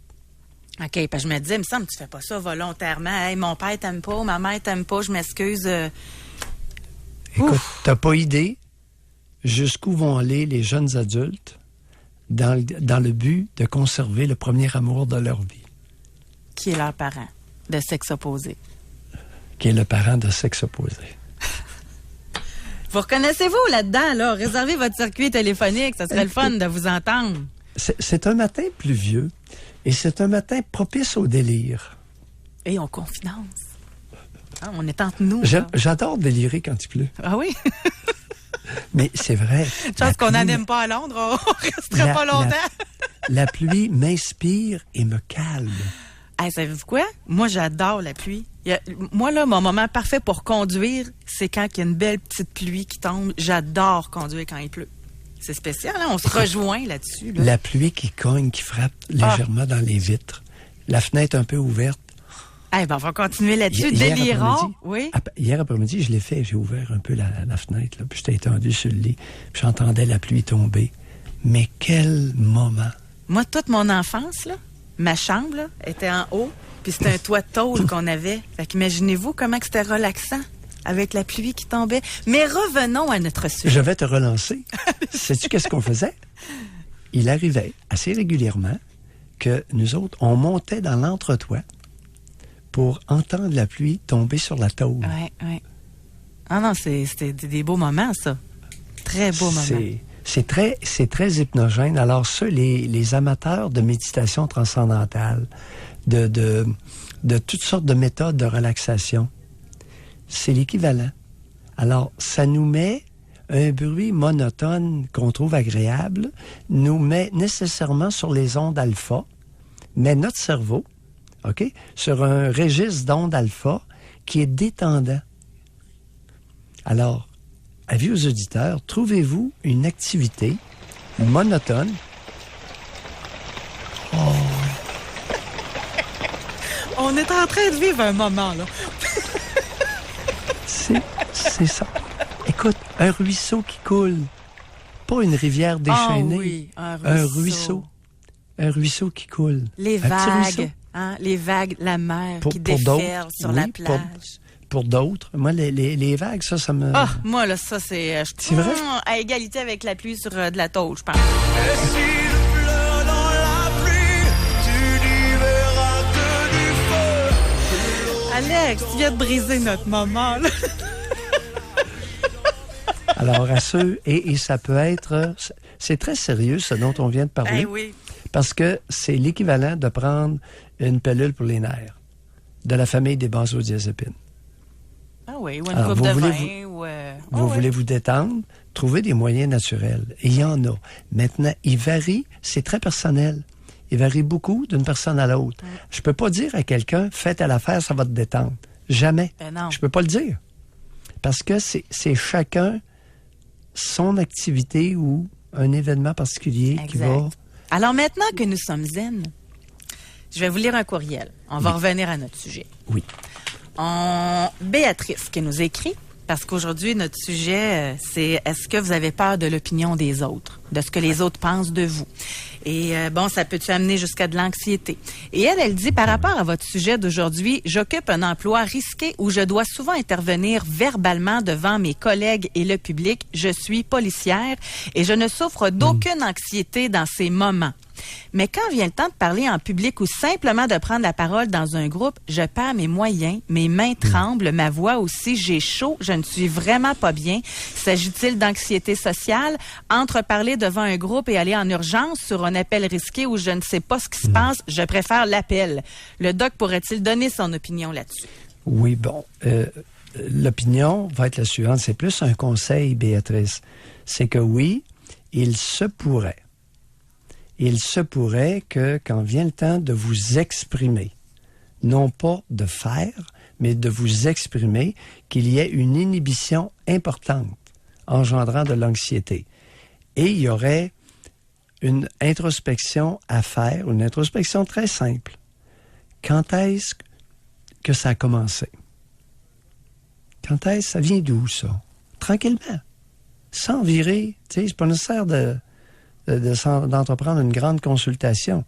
C: OK, parce que je me disais, il me semble que tu fais pas ça volontairement. Hey, mon père t'aime pas, ma mère t'aime pas, je m'excuse.
D: Écoute, t'as pas idée jusqu'où vont aller les jeunes adultes dans le but de conserver le premier amour de leur vie.
C: Qui est leur parent de sexe opposé.
D: Qui est le parent de sexe opposé.
C: Vous reconnaissez-vous là-dedans, là? Réservez votre circuit téléphonique, ça serait le fun de vous entendre.
D: C'est un matin pluvieux et c'est un matin propice au délire.
C: Et on confidence. Ah, on est entre nous.
D: J'adore délirer quand il pleut.
C: Ah oui?
D: Mais c'est vrai.
C: Chance qu'on n'anime pas à Londres, on restera pas longtemps.
D: La pluie m'inspire et me calme.
C: Hey, savez-vous quoi? Moi, j'adore la pluie. Moi, là, mon moment parfait pour conduire, c'est quand il y a une belle petite pluie qui tombe. J'adore conduire quand il pleut. C'est spécial, hein? On se rejoint là-dessus. Là.
D: La pluie qui cogne, qui frappe légèrement dans les vitres. La fenêtre un peu ouverte.
C: Eh ben, on va continuer là-dessus.
D: Hier
C: Délirant.
D: après-midi,
C: Oui.
D: Hier après-midi, je l'ai fait. J'ai ouvert un peu la fenêtre, là, puis j'étais étendu sur le lit. Puis j'entendais la pluie tomber. Mais quel moment!
C: Moi, toute mon enfance, là, ma chambre, là, était en haut. Puis c'était un toit de tôle qu'on avait. Fait qu'imaginez-vous comment que c'était relaxant avec la pluie qui tombait. Mais revenons à notre sujet.
D: Je vais te relancer. Sais-tu qu'est-ce qu'on faisait? Il arrivait assez régulièrement que nous autres, on montait dans l'entretoit pour entendre la pluie tomber sur la tôle.
C: Oui. Ah non, c'était des beaux moments, ça. Très beaux moments.
D: C'est très hypnogène. Alors ça, les amateurs de méditation transcendantale, de toutes sortes de méthodes de relaxation, c'est l'équivalent. Alors, ça nous met un bruit monotone qu'on trouve agréable, nous met nécessairement sur les ondes alpha, mais notre cerveau, OK, sur un registre d'ondes alpha qui est détendant. Alors, avis aux auditeurs, trouvez-vous une activité monotone.
C: On est en train de vivre un moment, là.
D: C'est ça. Écoute, un ruisseau qui coule. Pas une rivière déchaînée.
C: Ah oui,
D: un ruisseau. Un ruisseau qui coule.
C: Les vagues, hein, les vagues, la mer qui déferle sur la plage.
D: Pour d'autres. Moi, les vagues, ça me...
C: Ah, moi, là, ça, c'est...
D: C'est vrai?
C: À égalité avec la pluie sur de la tôle, je pense.
F: Et s'il pleut dans la pluie, tu n'y verras que du feu.
C: Alex, tu viens de briser notre moment, là.
D: Alors, à ceux... Et ça peut être... C'est très sérieux, ce dont on vient de parler.
C: Ben oui.
D: Parce que c'est l'équivalent de prendre une pilule pour les nerfs de la famille des benzodiazépines.
C: Ah oui, ou une
D: Alors,
C: coupe de vin.
D: Vous voulez vous détendre, trouvez des moyens naturels. Et il y en a. Maintenant, il varie, c'est très personnel. Il varie beaucoup d'une personne à l'autre. Je peux pas dire à quelqu'un, fais telle affaire, ça va te détendre. Jamais.
C: Ben non.
D: Je peux pas le dire. Parce que c'est chacun son activité ou un événement particulier qui va...
C: Alors maintenant que nous sommes zen, je vais vous lire un courriel. On va revenir à notre sujet.
D: Oui.
C: Béatrice qui nous écrit, parce qu'aujourd'hui, notre sujet, c'est est-ce que vous avez peur de l'opinion des autres, de ce que les autres pensent de vous? Et bon, ça peut-tu amener jusqu'à de l'anxiété? Et elle dit, par rapport à votre sujet d'aujourd'hui, j'occupe un emploi risqué où je dois souvent intervenir verbalement devant mes collègues et le public. Je suis policière et je ne souffre d'aucune anxiété dans ces moments. Mais quand vient le temps de parler en public ou simplement de prendre la parole dans un groupe, je perds mes moyens, mes mains tremblent, ma voix aussi, j'ai chaud, je ne suis vraiment pas bien. S'agit-il d'anxiété sociale? Entre parler devant un groupe et aller en urgence sur un appel risqué où je ne sais pas ce qui se passe, je préfère l'appel. Le doc pourrait-il donner son opinion là-dessus?
D: Oui, bon. L'opinion va être la suivante. C'est plus un conseil, Béatrice. C'est que oui, il se pourrait que quand vient le temps de vous exprimer, non pas de faire, mais de vous exprimer, qu'il y ait une inhibition importante engendrant de l'anxiété. Et il y aurait une introspection à faire, une introspection très simple. Quand est-ce que ça a commencé? Quand est-ce, ça vient d'où, ça? Tranquillement. Sans virer, tu sais, c'est pas nécessaire d'entreprendre une grande consultation.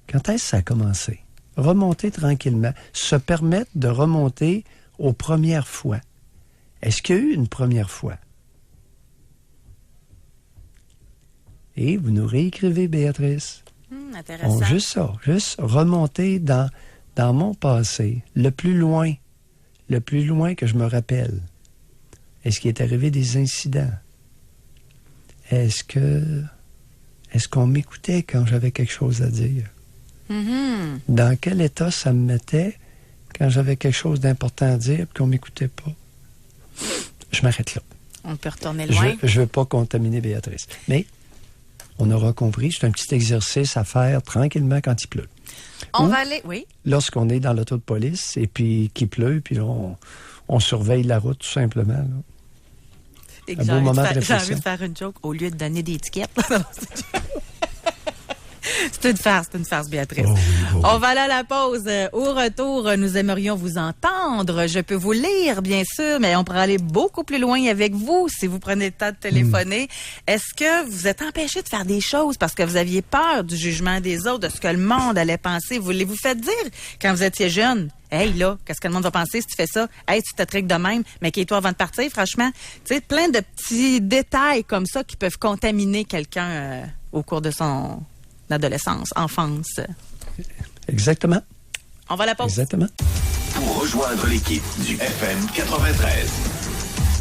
D: Quand est-ce que ça a commencé? Remonter tranquillement. Se permettre de remonter aux premières fois. Est-ce qu'il y a eu une première fois? Et vous nous réécrivez, Béatrice.
C: Intéressant.
D: Juste ça. Juste remonter dans mon passé, le plus loin que je me rappelle. Est-ce qu'il est arrivé des incidents? Est-ce qu'on m'écoutait quand j'avais quelque chose à dire?
C: Mm-hmm.
D: Dans quel état ça me mettait quand j'avais quelque chose d'important à dire et qu'on m'écoutait pas? Je m'arrête là.
C: On peut retourner loin.
D: Je veux pas contaminer Béatrice. Mais on aura compris, c'est un petit exercice à faire tranquillement quand il pleut.
C: On
D: Ou
C: va aller... Oui.
D: lorsqu'on est dans l'auto de police et puis qu'il pleut, puis là, on surveille la route tout simplement. Là.
C: Et
D: Un beau moment de
C: j'ai
D: réflexion.
C: envie de faire une joke au lieu de donner des étiquettes. C'est une farce, Béatrice.
D: Oh oui, oh oui.
C: On va aller à la pause. Au retour, nous aimerions vous entendre. Je peux vous lire, bien sûr, mais on pourra aller beaucoup plus loin avec vous si vous prenez le temps de téléphoner. Est-ce que vous êtes empêché de faire des choses parce que vous aviez peur du jugement des autres, de ce que le monde allait penser? Vous les faites dire quand vous étiez jeune? Hey, là, qu'est-ce que le monde va penser si tu fais ça? Hey, tu te triques de même, mais toi avant de partir, franchement. Tu sais, plein de petits détails comme ça qui peuvent contaminer quelqu'un au cours de son adolescence, enfance.
D: Exactement.
C: On va à la pause.
D: Exactement.
B: Pour rejoindre l'équipe du FM 93,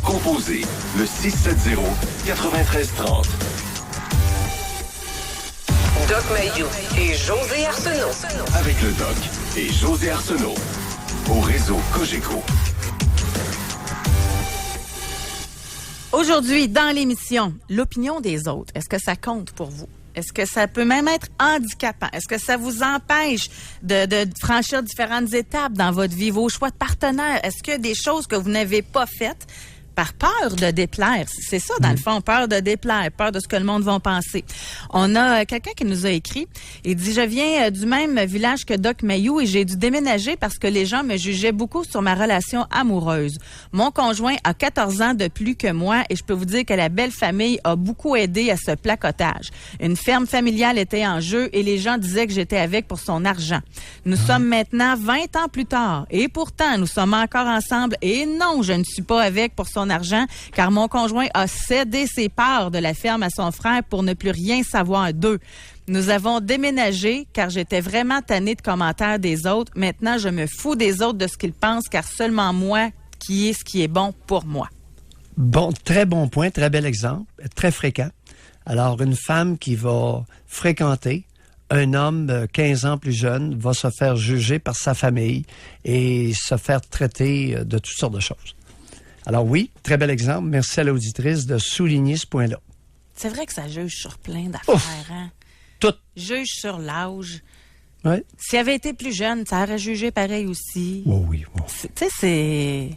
B: composez le 670-9330.
A: Doc Mayou et José Arsenault.
B: Avec le Doc et José Arsenault. Au réseau Cogeco.
C: Aujourd'hui, dans l'émission, l'opinion des autres, est-ce que ça compte pour vous? Est-ce que ça peut même être handicapant? Est-ce que ça vous empêche de franchir différentes étapes dans votre vie, vos choix de partenaire? Est-ce qu'il y a des choses que vous n'avez pas faites par peur de déplaire? C'est ça, dans le fond, peur de déplaire, peur de ce que le monde va penser. On a quelqu'un qui nous a écrit. Il dit, je viens du même village que Doc Mayou et j'ai dû déménager parce que les gens me jugeaient beaucoup sur ma relation amoureuse. Mon conjoint a 14 ans de plus que moi et je peux vous dire que la belle famille a beaucoup aidé à ce placotage. Une ferme familiale était en jeu et les gens disaient que j'étais avec pour son argent. Nous sommes maintenant 20 ans plus tard et pourtant nous sommes encore ensemble et non, je ne suis pas avec pour son argent car mon conjoint a cédé ses parts de la ferme à son frère pour ne plus rien savoir d'eux. Nous avons déménagé car j'étais vraiment tannée de commentaires des autres. Maintenant, je me fous des autres de ce qu'ils pensent car seulement moi qui est ce qui est bon pour moi.
D: Bon, très bon point, très bel exemple, très fréquent. Alors, une femme qui va fréquenter un homme 15 ans plus jeune va se faire juger par sa famille et se faire traiter de toutes sortes de choses. Alors oui, très bel exemple. Merci à l'auditrice de souligner ce point-là.
C: C'est vrai que ça juge sur plein d'affaires, hein?
D: Tout.
C: Juge sur l'âge.
D: Oui.
C: S'il avait été plus jeune, ça aurait jugé pareil aussi.
D: Oh oui, oh.
C: Tu sais, c'est...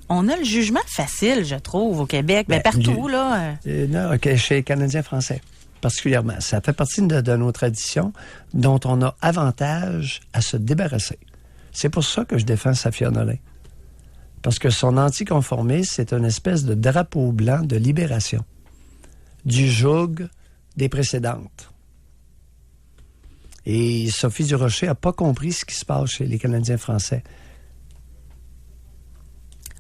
C: On a le jugement facile, je trouve, au Québec. Ben, partout, là.
D: Non, okay, chez les Canadiens français, particulièrement. Ça fait partie de nos traditions dont on a avantage à se débarrasser. C'est pour ça que je défends Safia Nolin. Parce que son anticonformisme, c'est une espèce de drapeau blanc de libération du joug des précédentes. Et Sophie Durocher n'a pas compris ce qui se passe chez les Canadiens français.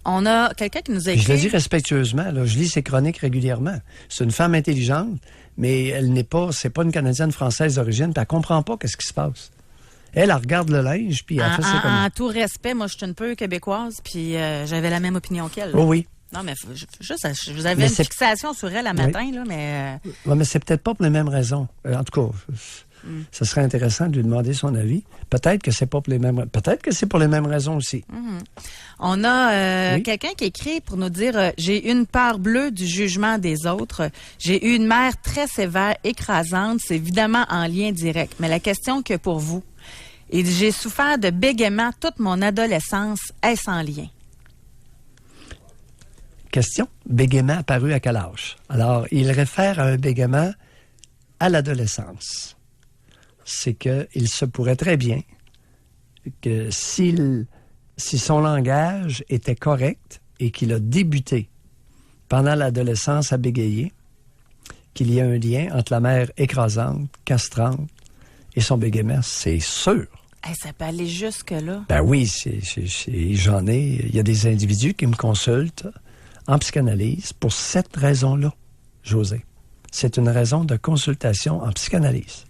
C: On a quelqu'un qui nous a écrit...
D: Je le dis respectueusement, là, je lis ses chroniques régulièrement. C'est une femme intelligente, mais c'est pas une Canadienne française d'origine, puis elle comprend pas qu'est-ce qui se passe. Elle regarde le linge, puis elle fait ça comme...
C: En tout respect, moi, je suis un peu québécoise, puis j'avais la même opinion qu'elle.
D: Oh oui.
C: Non, mais vous avez une fixation sur elle à matin, là, mais...
D: Oui, mais c'est peut-être pas pour les mêmes raisons. En tout cas, ce serait intéressant de lui demander son avis. Peut-être que c'est pas pour les mêmes... Peut-être que c'est pour les mêmes raisons aussi.
C: On a quelqu'un qui écrit pour nous dire « J'ai une peur bleue du jugement des autres. J'ai eu une mère très sévère, écrasante. C'est évidemment en lien direct. Mais la question que pour vous, et j'ai souffert de bégaiement toute mon adolescence. Est-ce en lien? »
D: Question. Bégaiement apparu à quel âge? Alors, il réfère à un bégaiement à l'adolescence. C'est qu'il se pourrait très bien que si son langage était correct et qu'il a débuté pendant l'adolescence à bégayer, qu'il y a un lien entre la mère écrasante, castrante et son bégaiement, c'est sûr.
C: Hey, ça peut aller jusque-là?
D: Ben oui, j'en ai. Il y a des individus qui me consultent en psychanalyse pour cette raison-là, José. C'est une raison de consultation en psychanalyse.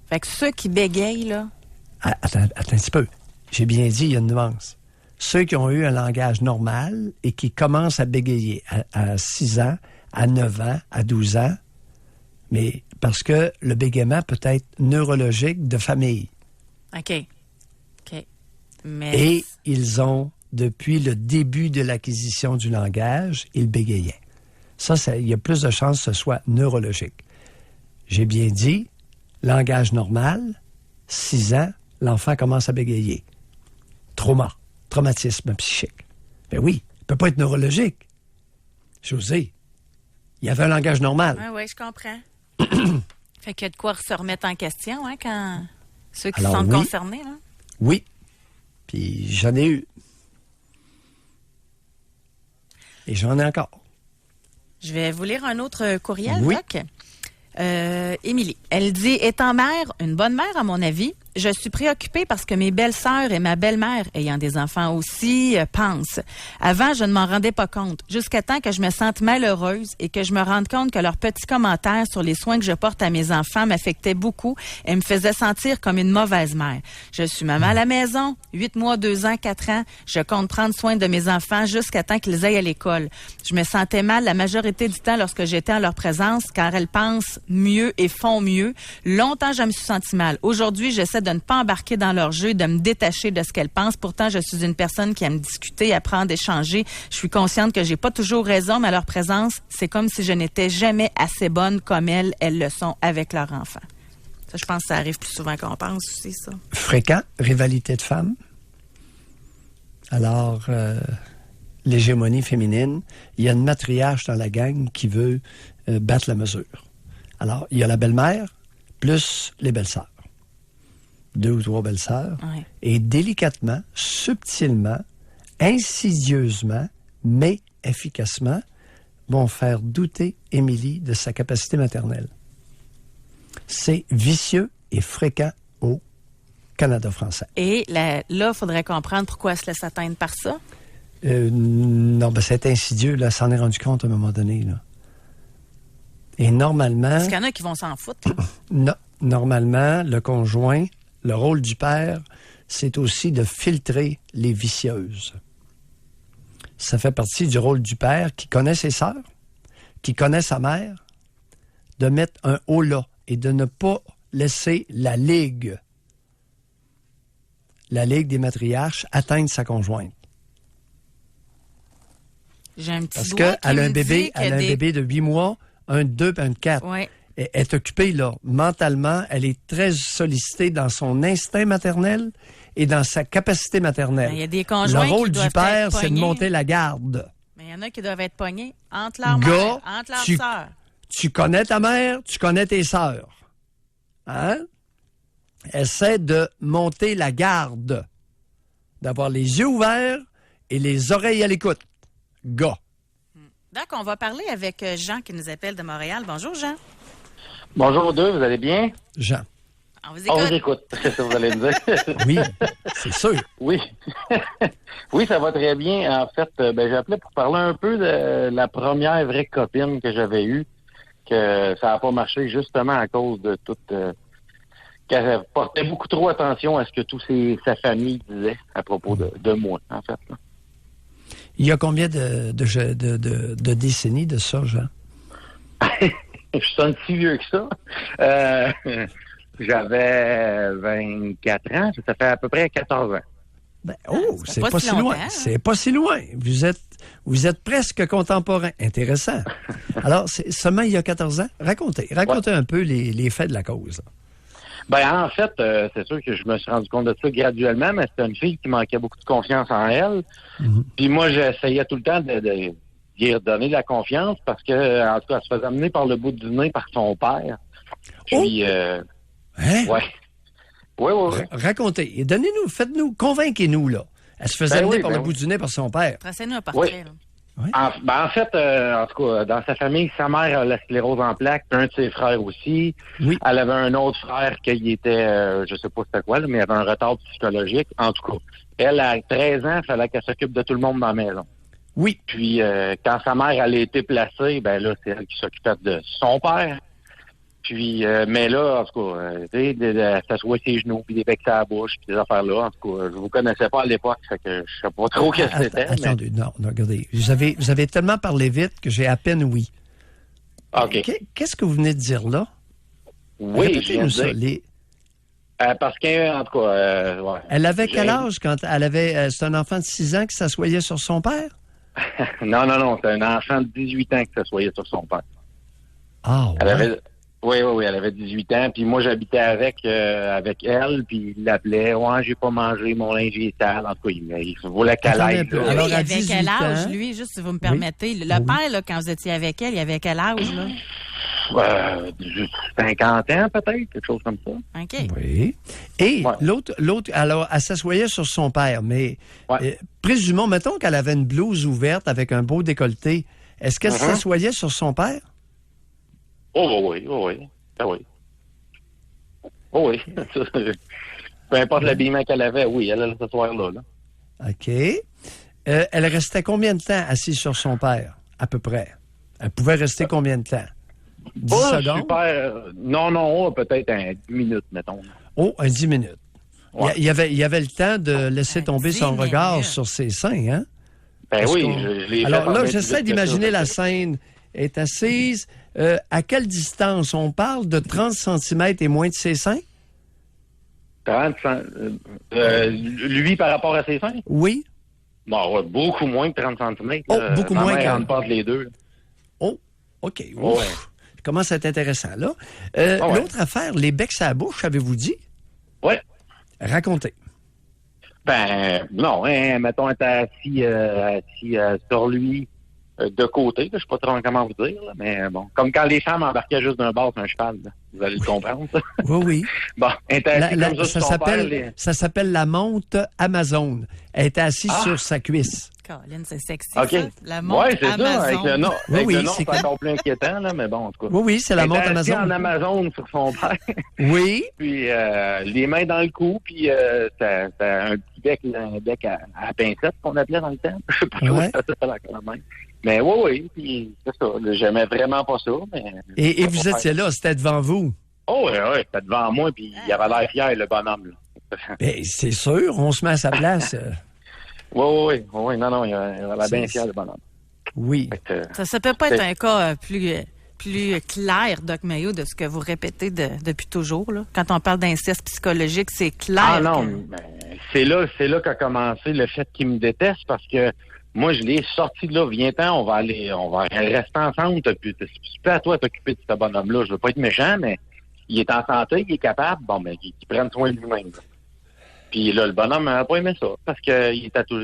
C: Fait que ceux qui bégayent, là...
D: Attends un petit peu. J'ai bien dit, il y a une nuance. Ceux qui ont eu un langage normal et qui commencent à bégayer à 6 ans, à 9 ans, à 12 ans, mais parce que le bégaiement peut être neurologique de famille.
C: OK. Mais...
D: Et ils ont, depuis le début de l'acquisition du langage, ils bégayaient. Ça, il y a plus de chances que ce soit neurologique. J'ai bien dit, langage normal 6 ans, l'enfant commence à bégayer. Traumatisme psychique. Ben oui, il ne peut pas être neurologique. José, il avait un langage normal.
C: Oui, je comprends. Fait qu'il y a de quoi se remettre en question, hein, quand ceux qui
D: Alors,
C: sont
D: oui.
C: concernés, là.
D: Oui. Puis j'en ai eu. Et j'en ai encore.
C: Je vais vous lire un autre courriel,
D: Oui.
C: Doc. Émilie, elle dit, étant mère, une bonne mère à mon avis, je suis préoccupée parce que mes belles-sœurs et ma belle-mère, ayant des enfants aussi, pensent. Avant, je ne m'en rendais pas compte, jusqu'à temps que je me sente malheureuse et que je me rende compte que leurs petits commentaires sur les soins que je porte à mes enfants m'affectaient beaucoup et me faisaient sentir comme une mauvaise mère. Je suis maman à la maison, 8 mois, 2 ans, 4 ans. Je compte prendre soin de mes enfants jusqu'à temps qu'ils aillent à l'école. Je me sentais mal la majorité du temps lorsque j'étais en leur présence, car elles pensent mieux et font mieux. Longtemps, je me suis sentie mal. Aujourd'hui, j'essaie de ne pas embarquer dans leur jeu, de me détacher de ce qu'elles pensent. Pourtant, je suis une personne qui aime discuter, apprendre, échanger. Je suis consciente que j'ai pas toujours raison, mais à leur présence, c'est comme si je n'étais jamais assez bonne comme elles le sont avec leurs enfants. Ça, je pense que ça arrive plus souvent qu'on pense aussi, ça.
D: Fréquent, rivalité de femmes. Alors, l'hégémonie féminine, il y a une matriarche dans la gang qui veut battre la mesure. Alors, il y a la belle-mère plus les belles-sœurs. 2 ou 3 belles-sœurs.
C: Ouais.
D: Et délicatement, subtilement, insidieusement, mais efficacement, vont faire douter Émilie de sa capacité maternelle. C'est vicieux et fréquent au Canada français.
C: Et là, il faudrait comprendre pourquoi elle se laisse atteindre par ça.
D: Non, ben c'est insidieux, là, s'en est rendu compte à un moment donné, là. Et normalement...
C: Parce qu'il y en a qui vont s'en foutre.
D: Non, normalement, le conjoint, le rôle du père, c'est aussi de filtrer les vicieuses. Ça fait partie du rôle du père qui connaît ses sœurs, qui connaît sa mère, de mettre un haut-là et de ne pas laisser la ligue des matriarches atteindre sa conjointe.
C: J'ai un petit
D: Parce
C: doigt qui
D: qu'elle a
C: me
D: un bébé,
C: dit que
D: elle a un bébé de 8 mois, un de 2 et un de 4.
C: Ouais.
D: Elle est occupée, là, mentalement. Elle est très sollicitée dans son instinct maternel et dans sa capacité maternelle.
C: Il y a des conjoints
D: Le rôle
C: qui
D: du
C: doivent
D: père,
C: être
D: c'est de
C: pognés.
D: monter la garde.
C: Mais il y en a qui doivent être pognés entre leur
D: Gars,
C: mère, entre leurs
D: tu-
C: sœurs.
D: Tu connais ta mère, tu connais tes sœurs. Hein? Essaie de monter la garde. D'avoir les yeux ouverts et les oreilles à l'écoute. Gars.
C: Donc, on va parler avec Jean qui nous appelle de Montréal. Bonjour, Jean.
G: Bonjour aux deux, vous allez bien?
D: Jean.
C: On vous
G: On
C: écoute.
G: vous écoute, c'est ça que vous allez me dire.
D: Oui, c'est sûr.
G: Oui. Oui, ça va très bien. En fait, j'appelais pour parler un peu de la première vraie copine que j'avais eue, que ça n'a pas marché justement à cause de toute... qu'elle portait beaucoup trop attention à ce que sa famille disait à propos de moi, en fait. Là.
D: Il y a combien de décennies de ça, Jean?
G: Je sonne si vieux que ça. J'avais 24 ans, ça fait à peu près 14 ans.
D: Ben,
C: c'est
D: c'est pas si loin.
C: longtemps, hein?
D: C'est pas si loin. Vous êtes presque contemporain. Intéressant. Alors, c'est seulement il y a 14 ans. Racontez un peu les faits de la cause.
G: En fait, c'est sûr que je me suis rendu compte de ça graduellement, mais c'était une fille qui manquait beaucoup de confiance en elle.
D: Mhm.
G: Puis moi, j'essayais tout le temps de lui redonner de la confiance parce que, en tout cas, elle se faisait amener par le bout du nez par son père. Puis,
D: Hein?
G: ouais. Oui.
D: Racontez. Et donnez-nous, faites-nous, convainquez-nous, là. Elle se faisait amener par le bout du nez par son père.
C: Tracez-nous un portrait. Là.
G: En fait, en tout cas, dans sa famille, sa mère a la sclérose en plaques, puis un de ses frères aussi.
D: Oui.
G: Elle avait un autre frère qui était, je sais pas c'était quoi, là, mais il avait un retard psychologique. En tout cas, elle, à 13 ans, il fallait qu'elle s'occupe de tout le monde dans la maison.
D: Oui.
G: Puis, quand sa mère, elle a été placée, là, c'est elle qui s'occupait de son père. Puis, mais là, en tout cas, tu sais, s'asseoir ses genoux, puis des becs à la bouche, puis des affaires-là. En tout cas, je vous connaissais pas à l'époque, fait que je sais pas trop qu'est-ce que c'était.
D: Attendez, non, regardez. Vous avez tellement parlé vite que j'ai à peine oui.
G: OK.
D: Qu'est-ce que vous venez de dire là?
G: Oui, je viens
D: Répétez-nous
G: de
D: ça.
G: dire. Parce qu'en tout cas, ouais.
D: Elle avait quel âge quand elle avait... c'est un enfant de 6 ans qui s'assoyait sur son père?
G: Non, c'est un enfant de 18 ans qui s'assoyait sur son père.
D: Ah, ouais.
G: Oui, elle avait 18 ans. Puis moi, j'habitais avec elle, puis il l'appelait. Ouais, j'ai pas mangé, mon linge est sale. En tout cas, il voulait qu'elle
D: Attendez
G: aille.
D: un peu.
G: là.
D: Alors,
C: Lui, il
D: à
C: avait
D: 18
C: quel âge,
D: ans?
C: lui, juste si vous me permettez? Le père, là, quand vous étiez avec elle, il avait quel âge, là?
G: 50 ans, peut-être, quelque chose comme ça.
C: OK.
D: Oui. Et
G: Ouais.
D: l'autre, alors, elle s'assoyait sur son père, mais
G: Ouais.
D: présumons, mettons qu'elle avait une blouse ouverte avec un beau décolleté. Est-ce qu'elle s'assoyait sur son père?
G: Oh oui. Ah oui. Oh oui. Peu importe l'habillement qu'elle avait, oui, elle allait s'asseoir là.
D: OK. Elle restait combien de temps assise sur son père, à peu près? Elle pouvait rester combien de temps? 10
G: Pas
D: secondes?
G: super. Non, peut-être 10 minutes, mettons.
D: Oh, un 10 minutes.
G: Ouais.
D: Il y avait le temps de laisser tomber
C: 10
D: son regard
C: minutes.
D: sur ses seins, hein?
G: Ben
D: Parce
G: oui,
D: qu'on-
G: je l'ai fait
D: Alors
G: par
D: là,
G: 28
D: j'essaie
G: que
D: d'imaginer
G: ça.
D: la scène. Elle est assise. À quelle distance? On parle de 30 cm et moins de ses seins?
G: 30 lui, par rapport à ses seins?
D: Oui.
G: Bon, ouais, beaucoup moins que 30 cm.
D: Oh, beaucoup moins
G: mère
D: que-
G: rentre pas entre les deux.
D: Oh, OK. Ouf.
G: Ouais.
D: Ça commence à être intéressant, là.
G: ouais.
D: L'autre affaire, les becs à la bouche, avez-vous dit?
G: Ouais.
D: Racontez.
G: Ben, non, hein, mettons, elle était assis sur lui de côté. Je sais pas trop comment vous dire, là, mais bon. Comme quand les femmes embarquaient juste d'un bord sur un cheval. Là. Vous allez le comprendre, ça.
D: Oui, oui.
G: Bon, elle était assise comme
D: Ça
G: ça sur son père.
D: ça s'appelle la monte Amazon. Elle était assise sur sa cuisse.
C: Colin, c'est sexy,
G: OK.
C: ça. La montre
G: Ouais, c'est
C: Amazon.
G: ça. Avec le nom,
D: Oui,
G: avec
D: oui,
G: le nom
D: c'est
G: c'est encore plus inquiétant, là, mais bon, en tout cas.
D: Oui, oui, c'est la
G: Elle
D: monte
G: était assise
D: Amazon.
G: en Amazon sur son père.
D: Oui.
G: Puis les mains dans le cou, puis t'as un petit bec, un bec à pincette qu'on appelait dans le temps. Je sais pas trop
D: Ouais.
G: si ça s'appelle encore la main. Mais oui, puis c'est ça. là, J'aimais vraiment pas ça. Mais
D: Et vous étiez là, c'était devant vous.
G: Oh, ouais, c'était devant moi, puis il avait l'air fier, le bonhomme. Là.
D: Bien, c'est sûr, on se met à sa place.
G: Oui, non, il avait l'air bien fier, le bonhomme.
D: Oui.
G: Fait que,
C: Ça peut pas être un cas plus clair, Doc Mayo, de ce que vous répétez depuis toujours. Là. Quand on parle d'inceste psychologique, c'est clair.
G: Ah non,
C: que-
G: ben, c'est là qu'a commencé le fait qu'il me déteste parce que moi, je l'ai sorti de là. Viens-t'en, on va rester ensemble. C'est pas à toi de t'occuper de ce bonhomme-là. Je veux pas être méchant, mais il est en santé, il est capable. Bon, ben, qu'il prenne soin de lui-même. là. Puis là, le bonhomme n'a pas aimé ça parce qu'il était tout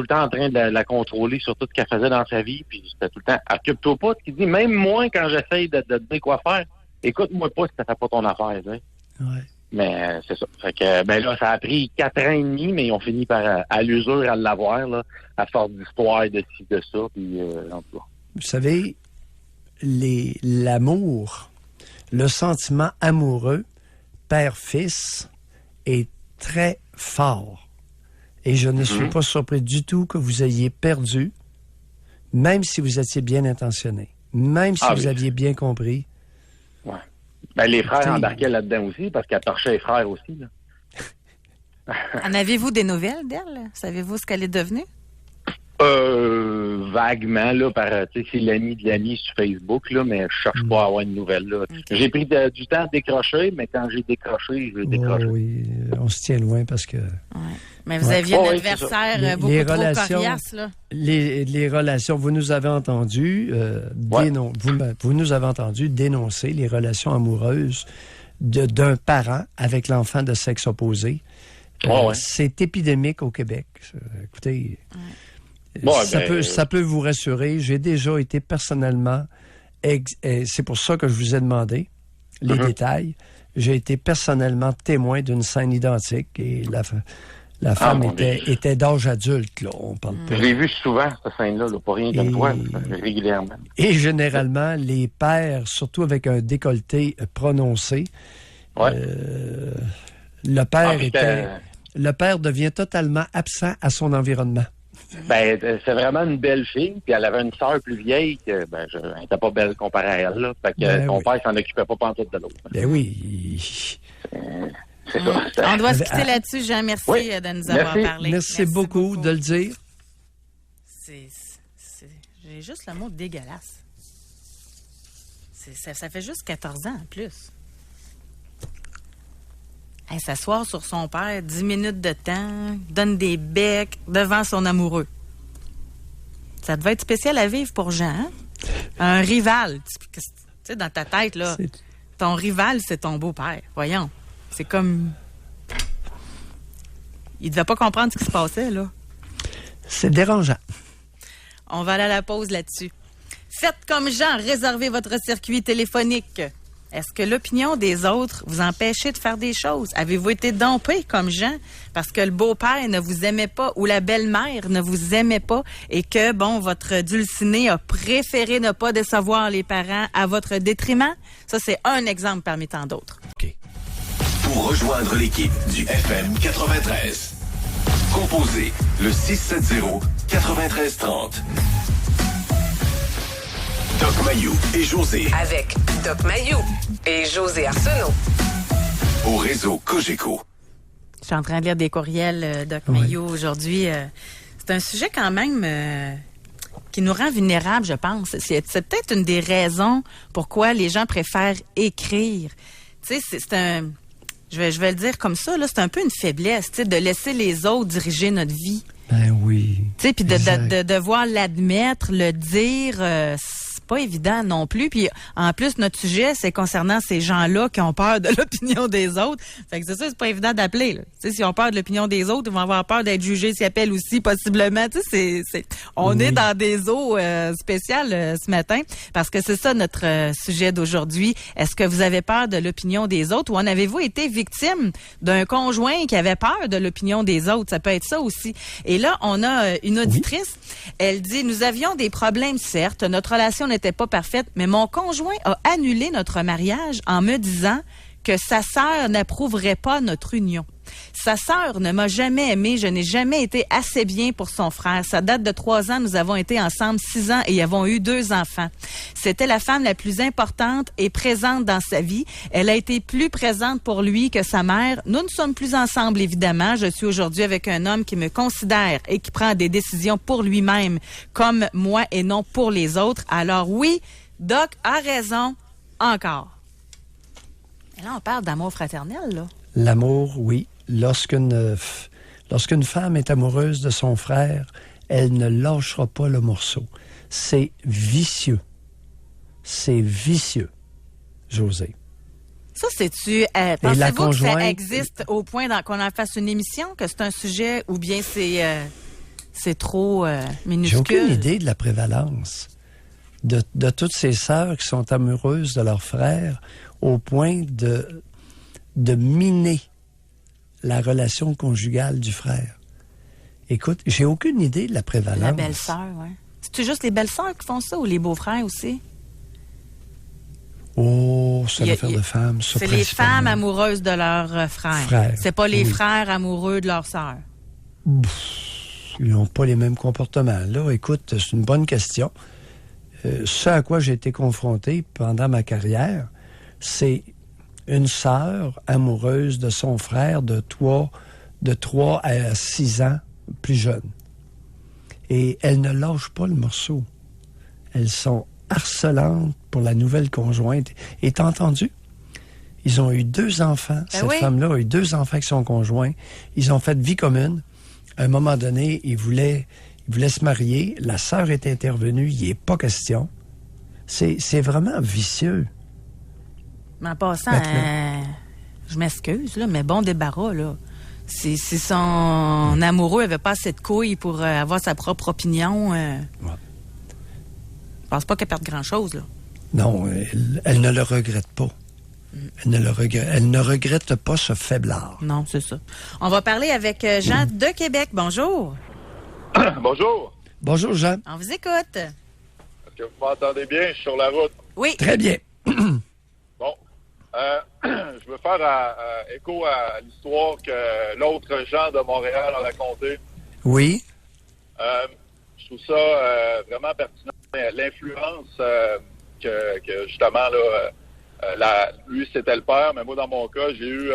G: le temps en train de la contrôler sur tout ce qu'elle faisait dans sa vie. Puis c'était tout le temps, occupe-toi pas. Ce qu'il dit, même moi, quand j'essaye de te dire quoi faire, écoute-moi pas si ça fait pas ton affaire. Tu sais.
D: Ouais.
G: Mais c'est ça. Fait que ben là, ça a pris 4 ans et demi, mais ils ont fini par à l'usure à l'avoir, là, à force d'histoire de ci, de ça, puis en tout cas.
D: Vous savez, l'amour, le sentiment amoureux, père-fils, est très fort. Et je ne suis pas surpris du tout que vous ayez perdu, même si vous étiez bien intentionné, même si
G: Ah
D: vous
G: oui.
D: aviez bien compris.
G: Ouais. Ben les frères
D: Écoutez,
G: embarquaient là-dedans aussi, parce qu'elle torchait les frères aussi, là.
C: En avez-vous des nouvelles d'elle? Savez-vous ce qu'elle est devenue?
G: Vaguement, là, tu sais, c'est l'ami de l'ami sur Facebook, là, mais je cherche pas à avoir une nouvelle, là. J'ai pris du temps à décrocher, mais quand j'ai décroché, j'ai décroché.
D: Oh oui, on se tient loin parce que
C: Mais vous
D: Ouais.
C: aviez
G: Oh,
C: un
G: oui, c'est
C: adversaire
D: ça.
C: beaucoup
D: Les
C: trop
D: relations-
C: coriace, là.
D: les relations, vous nous avez entendu, vous nous avez entendu dénoncer les relations amoureuses d'un parent avec l'enfant de sexe opposé.
G: Ouais.
D: C'est épidémique au Québec. Écoutez,
G: Ouais,
D: ça peut vous rassurer. J'ai déjà été personnellement, c'est pour ça que je vous ai demandé les détails. J'ai été personnellement témoin d'une scène identique et la femme
G: mon
D: était d'âge adulte, là. On parle pas.
G: Je l'ai vu souvent, cette scène-là, là, pas rien comme
D: Et-
G: toi, régulièrement.
D: Et généralement, les pères, surtout avec un décolleté prononcé,
G: Ouais.
D: le père
G: puis
D: le père devient totalement absent à son environnement.
G: Ben, c'est vraiment une belle fille, puis elle avait une sœur plus vieille que, elle n'était pas belle comparée à elle, là. Fait que
D: Ben
G: son
D: oui.
G: père s'en occupait pas pantoute de l'autre.
D: Ben oui.
G: C'est ça.
C: On doit se quitter là-dessus, Jean. Merci
G: Oui.
C: de nous avoir
G: Merci.
C: parlé.
D: Merci beaucoup de le dire.
C: J'ai juste le mot dégueulasse. Ça fait juste 14 ans en plus. Hey, s'asseoir sur son père, 10 minutes de temps, donne des becs devant son amoureux. Ça devait être spécial à vivre pour Jean. Hein? Un rival. Tu sais, dans ta tête, là. Ton rival, c'est ton beau-père. Voyons. C'est comme... Il devait pas comprendre ce qui se passait, là.
D: C'est dérangeant.
C: On va aller à la pause là-dessus. Faites comme Jean, réservez votre circuit téléphonique. Est-ce que l'opinion des autres vous empêchait de faire des choses? Avez-vous été dompé comme Jean parce que le beau-père ne vous aimait pas ou la belle-mère ne vous aimait pas et que, bon, votre dulciné a préféré ne pas décevoir les parents à votre détriment? Ça, c'est un exemple parmi tant d'autres.
B: OK. Pour rejoindre l'équipe du FM 93, composez le 670-9330. Doc Mayou et José
A: Avec Doc Mayou et José Arsenault.
B: au réseau Cogeco.
C: Je suis en train de lire des courriels, Doc Mayou, aujourd'hui. C'est un sujet quand même qui nous rend vulnérables, je pense. C'est peut-être une des raisons pourquoi les gens préfèrent écrire. Tu sais, c'est un... Je vais le dire comme ça, là, c'est un peu une faiblesse, tu sais, de laisser les autres diriger notre vie.
D: Ben oui.
C: Tu sais, puis de devoir l'admettre, le dire, c'est pas évident non plus. Puis en plus, notre sujet, c'est concernant ces gens-là qui ont peur de l'opinion des autres. Fait que c'est ça, c'est pas évident d'appeler. Tu sais, s'ils ont peur de l'opinion des autres, ils vont avoir peur d'être jugés s'ils appellent aussi, possiblement. Tu sais, on est dans des eaux spéciales ce matin, parce que c'est ça notre sujet d'aujourd'hui. Est-ce que vous avez peur de l'opinion des autres ou en avez-vous été victime d'un conjoint qui avait peur de l'opinion des autres? Ça peut être ça aussi. Et là, on a une auditrice. Elle dit, nous avions des problèmes, certes. Notre relation n'était pas parfaite, mais mon conjoint a annulé notre mariage en me disant que sa sœur n'approuverait pas notre union. Sa sœur ne m'a jamais aimé, je n'ai jamais été assez bien pour son frère. Ça date de 3 ans, nous avons été ensemble 6 ans et avons eu 2 enfants. C'était la femme la plus importante et présente dans sa vie. Elle a été plus présente pour lui que sa mère. Nous ne sommes plus ensemble, évidemment. Je suis aujourd'hui avec un homme qui me considère et qui prend des décisions pour lui-même, comme moi et non pour les autres. Alors oui, Doc a raison, encore. Et là, on parle d'amour fraternel, là.
D: L'amour, oui. Lorsqu'une femme est amoureuse de son frère, elle ne lâchera pas le morceau. C'est vicieux. C'est vicieux, José.
C: Ça, c'est-tu... pensez-vous que ça existe au point qu'on en fasse une émission, que c'est un sujet, ou bien c'est trop minuscule?
D: J'ai aucune idée de la prévalence de toutes ces sœurs qui sont amoureuses de leur frère au point de miner la relation conjugale du frère. Écoute, j'ai aucune idée de la prévalence.
C: La belle-sœur, oui. C'est-tu juste les belles-sœurs qui font ça ou les beaux-frères aussi?
D: Oh, c'est l'affaire de femmes.
C: C'est les femmes amoureuses de leurs frères. C'est pas les frères amoureux de leurs sœurs.
D: Ils n'ont pas les mêmes comportements. Là, écoute, c'est une bonne question. Ce à quoi j'ai été confronté pendant ma carrière, c'est une sœur amoureuse de son frère de 3 à 6 ans plus jeune. Et elles ne lâchent pas le morceau. Elles sont harcelantes pour la nouvelle conjointe. Et t'as entendu? Ils ont eu 2 enfants. Cette femme-là a eu 2 enfants avec son conjoint. Ils ont fait vie commune. À un moment donné, ils voulaient se marier. La sœur est intervenue. Il n'est pas question. C'est vraiment vicieux.
C: Mais en passant, je m'excuse, là, mais bon débarras, là. Si son amoureux n'avait pas assez de couilles pour avoir sa propre opinion, je pense pas qu'elle perde grand-chose, là.
D: Non, elle ne le regrette pas. Elle ne regrette pas ce faiblard.
C: Non, c'est ça. On va parler avec Jean de Québec. Bonjour.
H: Bonjour.
D: Bonjour, Jean.
C: On vous écoute.
H: Est-ce que vous m'entendez bien? Je suis sur la route.
C: Oui.
D: Très bien.
H: Bon. Je veux faire écho à l'histoire que l'autre Jean de Montréal a racontée.
D: Oui.
H: Je trouve ça vraiment pertinent. L'influence que justement, là, lui, c'était le père, mais moi, dans mon cas, j'ai eu,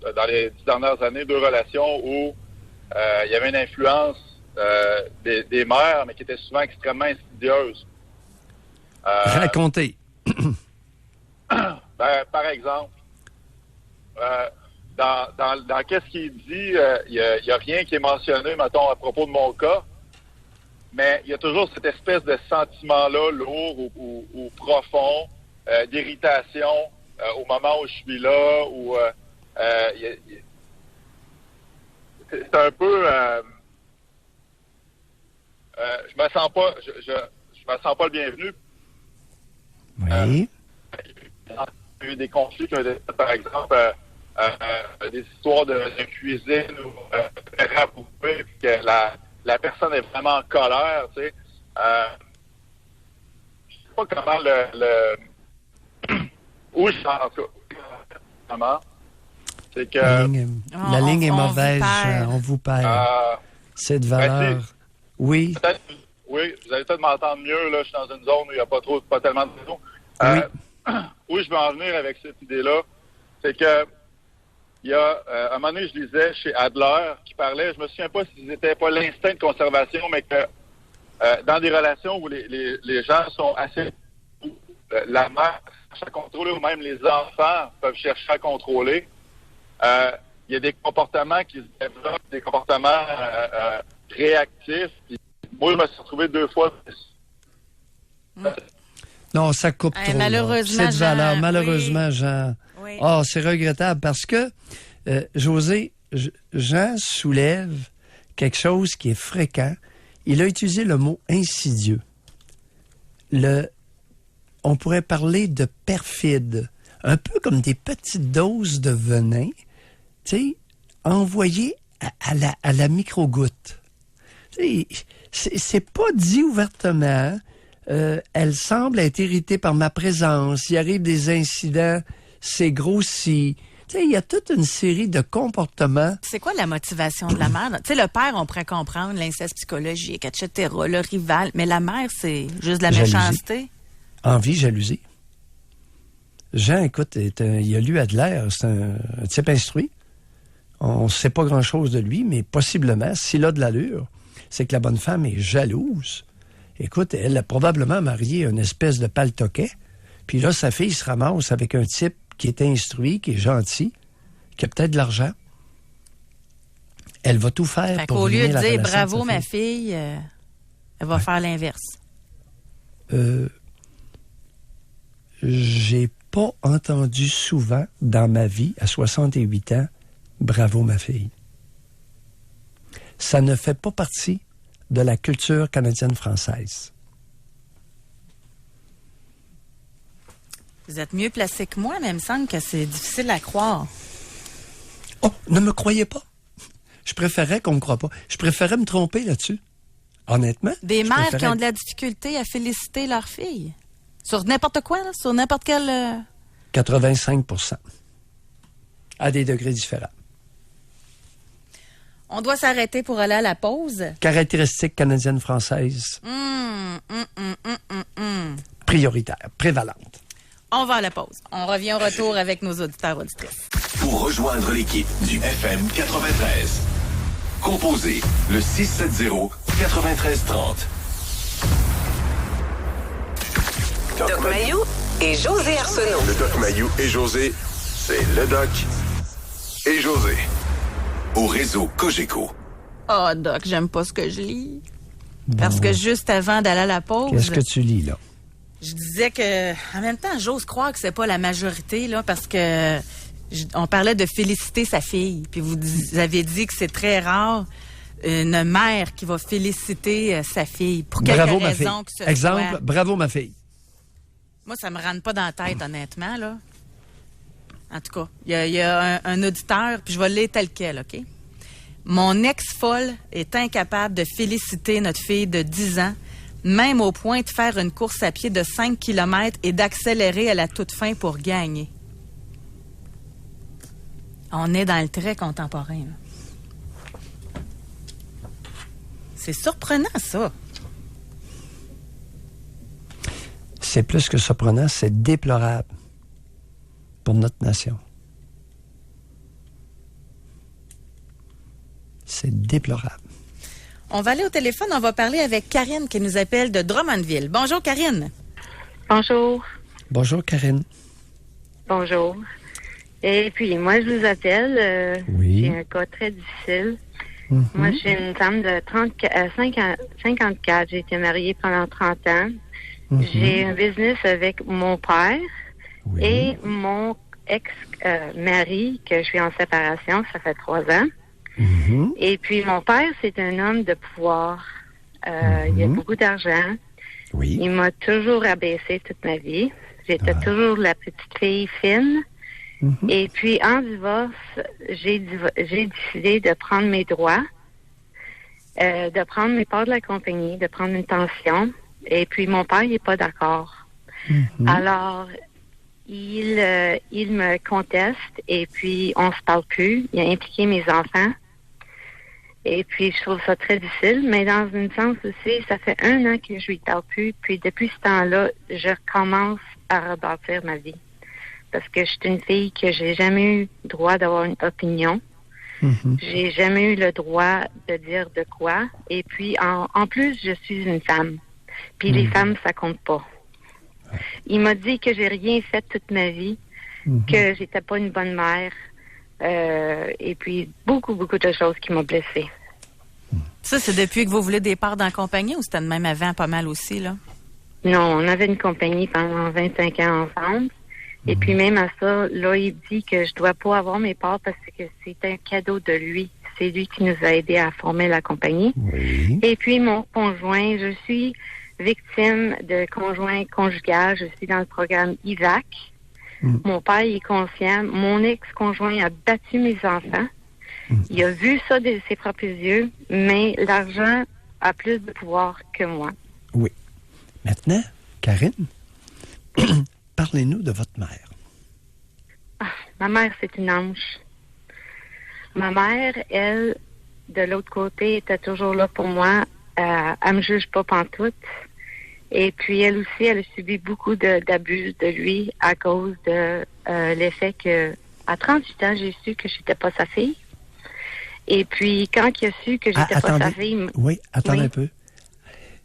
H: dans les 10 dernières années, 2 relations où il y avait une influence des mères, mais qui était souvent extrêmement insidieuse.
D: Racontez.
H: Par exemple, dans qu'est-ce qu'il dit, il n'y a rien qui est mentionné, mettons, à propos de mon cas, mais il y a toujours cette espèce de sentiment-là, lourd ou profond, d'irritation au moment où je suis là, où c'est un peu... je me sens pas... Je me sens pas le bienvenu.
D: Oui.
H: Il y a eu des conflits qui ont été faits, par exemple, des histoires de cuisine ou puis que la personne est vraiment en colère, tu sais. Je sais pas comment où je en tout cas. Comment? C'est que...
D: La ligne est mauvaise, on vous perd. Cette valeur. Oui.
H: Peut-être, oui, vous allez peut-être m'entendre mieux, là. Je suis dans une zone où il n'y a pas tellement de réseau.
D: Oui.
H: Où je veux en venir avec cette idée-là, c'est que il y a un moment donné, je lisais chez Adler qui parlait, je me souviens pas si c'était pas l'instinct de conservation, mais que dans des relations où les gens sont assez... la mère cherche à contrôler, ou même les enfants peuvent chercher à contrôler, il y a des comportements qui se développent, des comportements réactifs. Puis, moi, je me suis retrouvé 2 fois...
D: Non, ça coupe trop.
C: Malheureusement,
D: cette valeur,
C: Jean,
D: malheureusement,
C: oui.
D: Jean.
C: Oui.
D: Oh, c'est regrettable parce que, José, Jean soulève quelque chose qui est fréquent. Il a utilisé le mot insidieux. On pourrait parler de perfide. Un peu comme des petites doses de venin, tu sais, envoyées à la micro-goutte. Tu sais, c'est pas dit ouvertement. Elle semble être irritée par ma présence. Il arrive des incidents, c'est grossi. Tu sais, il y a toute une série de comportements.
C: C'est quoi la motivation de la mère? Tu sais, le père, on pourrait comprendre l'inceste psychologique, etc., le rival. Mais la mère, c'est juste de la
D: Jalousie.
C: méchanceté.
D: Envie, jalousie. Jean, écoute, il a lu Adler, c'est un type instruit. On ne sait pas grand-chose de lui, mais possiblement, s'il a de l'allure, c'est que la bonne femme est jalouse. Écoute, elle a probablement marié une espèce de paltoquet. Puis là, sa fille se ramasse avec un type qui est instruit, qui est gentil, qui a peut-être de l'argent. Elle va tout faire
C: Fait
D: pour
C: qu'au lieu
D: ruiner
C: de
D: la
C: dire
D: relation
C: bravo,
D: de sa
C: ma
D: fille.
C: fille, elle va faire l'inverse.
D: J'ai pas entendu souvent dans ma vie, à 68 ans, bravo, ma fille. Ça ne fait pas partie de la culture canadienne-française.
C: Vous êtes mieux placé que moi, mais il me semble que c'est difficile à croire.
D: Oh, ne me croyez pas. Je préférais qu'on me croie pas. Je préférais me tromper là-dessus. Honnêtement.
C: Des
D: je
C: mères
D: préférais-
C: qui ont de la difficulté à féliciter leur fille. Sur n'importe quoi, là, sur n'importe quel...
D: 85%. À des degrés différents.
C: On doit s'arrêter pour aller à la pause.
D: Caractéristiques canadiennes-françaises prioritaires, prévalentes.
C: On va à la pause. On revient au retour avec nos auditeurs auditrices.
B: Pour rejoindre l'équipe du FM 93, composez le 670-9330.
A: Doc Mayou et José Arsenault.
B: Le Doc Mayou et José, c'est le Doc et José. Au réseau Cogeco.
C: Oh, Doc, j'aime pas ce que je lis. Parce que juste avant d'aller à la pause,
D: Qu'est-ce que tu lis, là?
C: je disais que, en même temps, j'ose croire que c'est pas la majorité, là, parce que on parlait de féliciter sa fille. Puis vous avez dit que c'est très rare une mère qui va féliciter sa fille. Pour quelque
D: Bravo, ma fille.
C: raison que ce
D: Exemple,
C: soit.
D: bravo, ma fille.
C: Moi, ça me rentre pas dans la tête, honnêtement, là. En tout cas, il y a un auditeur, puis je vais le lire tel quel, OK? Mon ex-folle est incapable de féliciter notre fille de 10 ans, même au point de faire une course à pied de 5 km et d'accélérer à la toute fin pour gagner. On est dans le très contemporain, là. C'est surprenant, ça.
D: C'est plus que surprenant, c'est déplorable pour notre nation. C'est déplorable.
C: On va aller au téléphone, on va parler avec Karine qui nous appelle de Drummondville. Bonjour, Karine.
I: Bonjour.
D: Bonjour, Karine.
I: Bonjour. Et puis, moi, je vous appelle.
D: Oui.
I: J'ai un cas très difficile.
D: Mhm.
I: Moi, je suis une femme de 54. J'ai été mariée pendant 30 ans.
D: Mhm.
I: J'ai un business avec mon père.
D: Oui.
I: Et mon ex-mari, que je suis en séparation, ça fait 3 ans.
D: Mhm.
I: Et puis, mon père, c'est un homme de pouvoir. Il a beaucoup d'argent.
D: Oui.
I: Il m'a toujours abaissée toute ma vie. J'étais toujours la petite fille fine. Et puis, en divorce, j'ai décidé de prendre mes droits, de prendre mes parts de la compagnie, de prendre une pension. Et puis, mon père, il n'est pas d'accord. Alors, il me conteste et puis on se parle plus. Il a impliqué mes enfants. Et puis, je trouve ça très difficile. Mais dans un sens aussi, ça fait 1 an que je lui parle plus. Puis, depuis ce temps-là, je recommence à rebâtir ma vie. Parce que je suis une fille que j'ai jamais eu le droit d'avoir une opinion. J'ai jamais eu le droit de dire de quoi. Et puis, en plus, je suis une femme. Puis les femmes, ça compte pas. Il m'a dit que j'ai rien fait toute ma vie, que j'étais pas une bonne mère. Et puis, beaucoup de choses qui m'ont blessée.
C: Ça, c'est depuis que vous voulez des parts dans la compagnie ou c'était de même avant pas mal aussi, là?
I: Non, on avait une compagnie pendant 25 ans ensemble. Et puis même à ça, là, il dit que je dois pas avoir mes parts parce que c'est un cadeau de lui. C'est lui qui nous a aidés à former la compagnie.
D: Oui.
I: Et puis mon conjoint, je suis victime de conjoint conjugal. Je suis dans le programme IVAC. Mon père il est conscient. Mon ex-conjoint a battu mes enfants. Il a vu ça de ses propres yeux, mais l'argent a plus de pouvoir que moi.
D: Oui. Maintenant, Karine, parlez-nous de votre mère.
I: Ma mère, c'est une ange. Ma mère, elle, de l'autre côté, était toujours là pour moi. Elle me juge pas pantoute. Et puis, elle aussi, elle a subi beaucoup d'abus de lui à cause de l'effet que, à 38 ans, j'ai su que j'étais pas sa fille. Et puis, quand il a su que j'étais pas sa fille...
D: Oui, attendez un peu.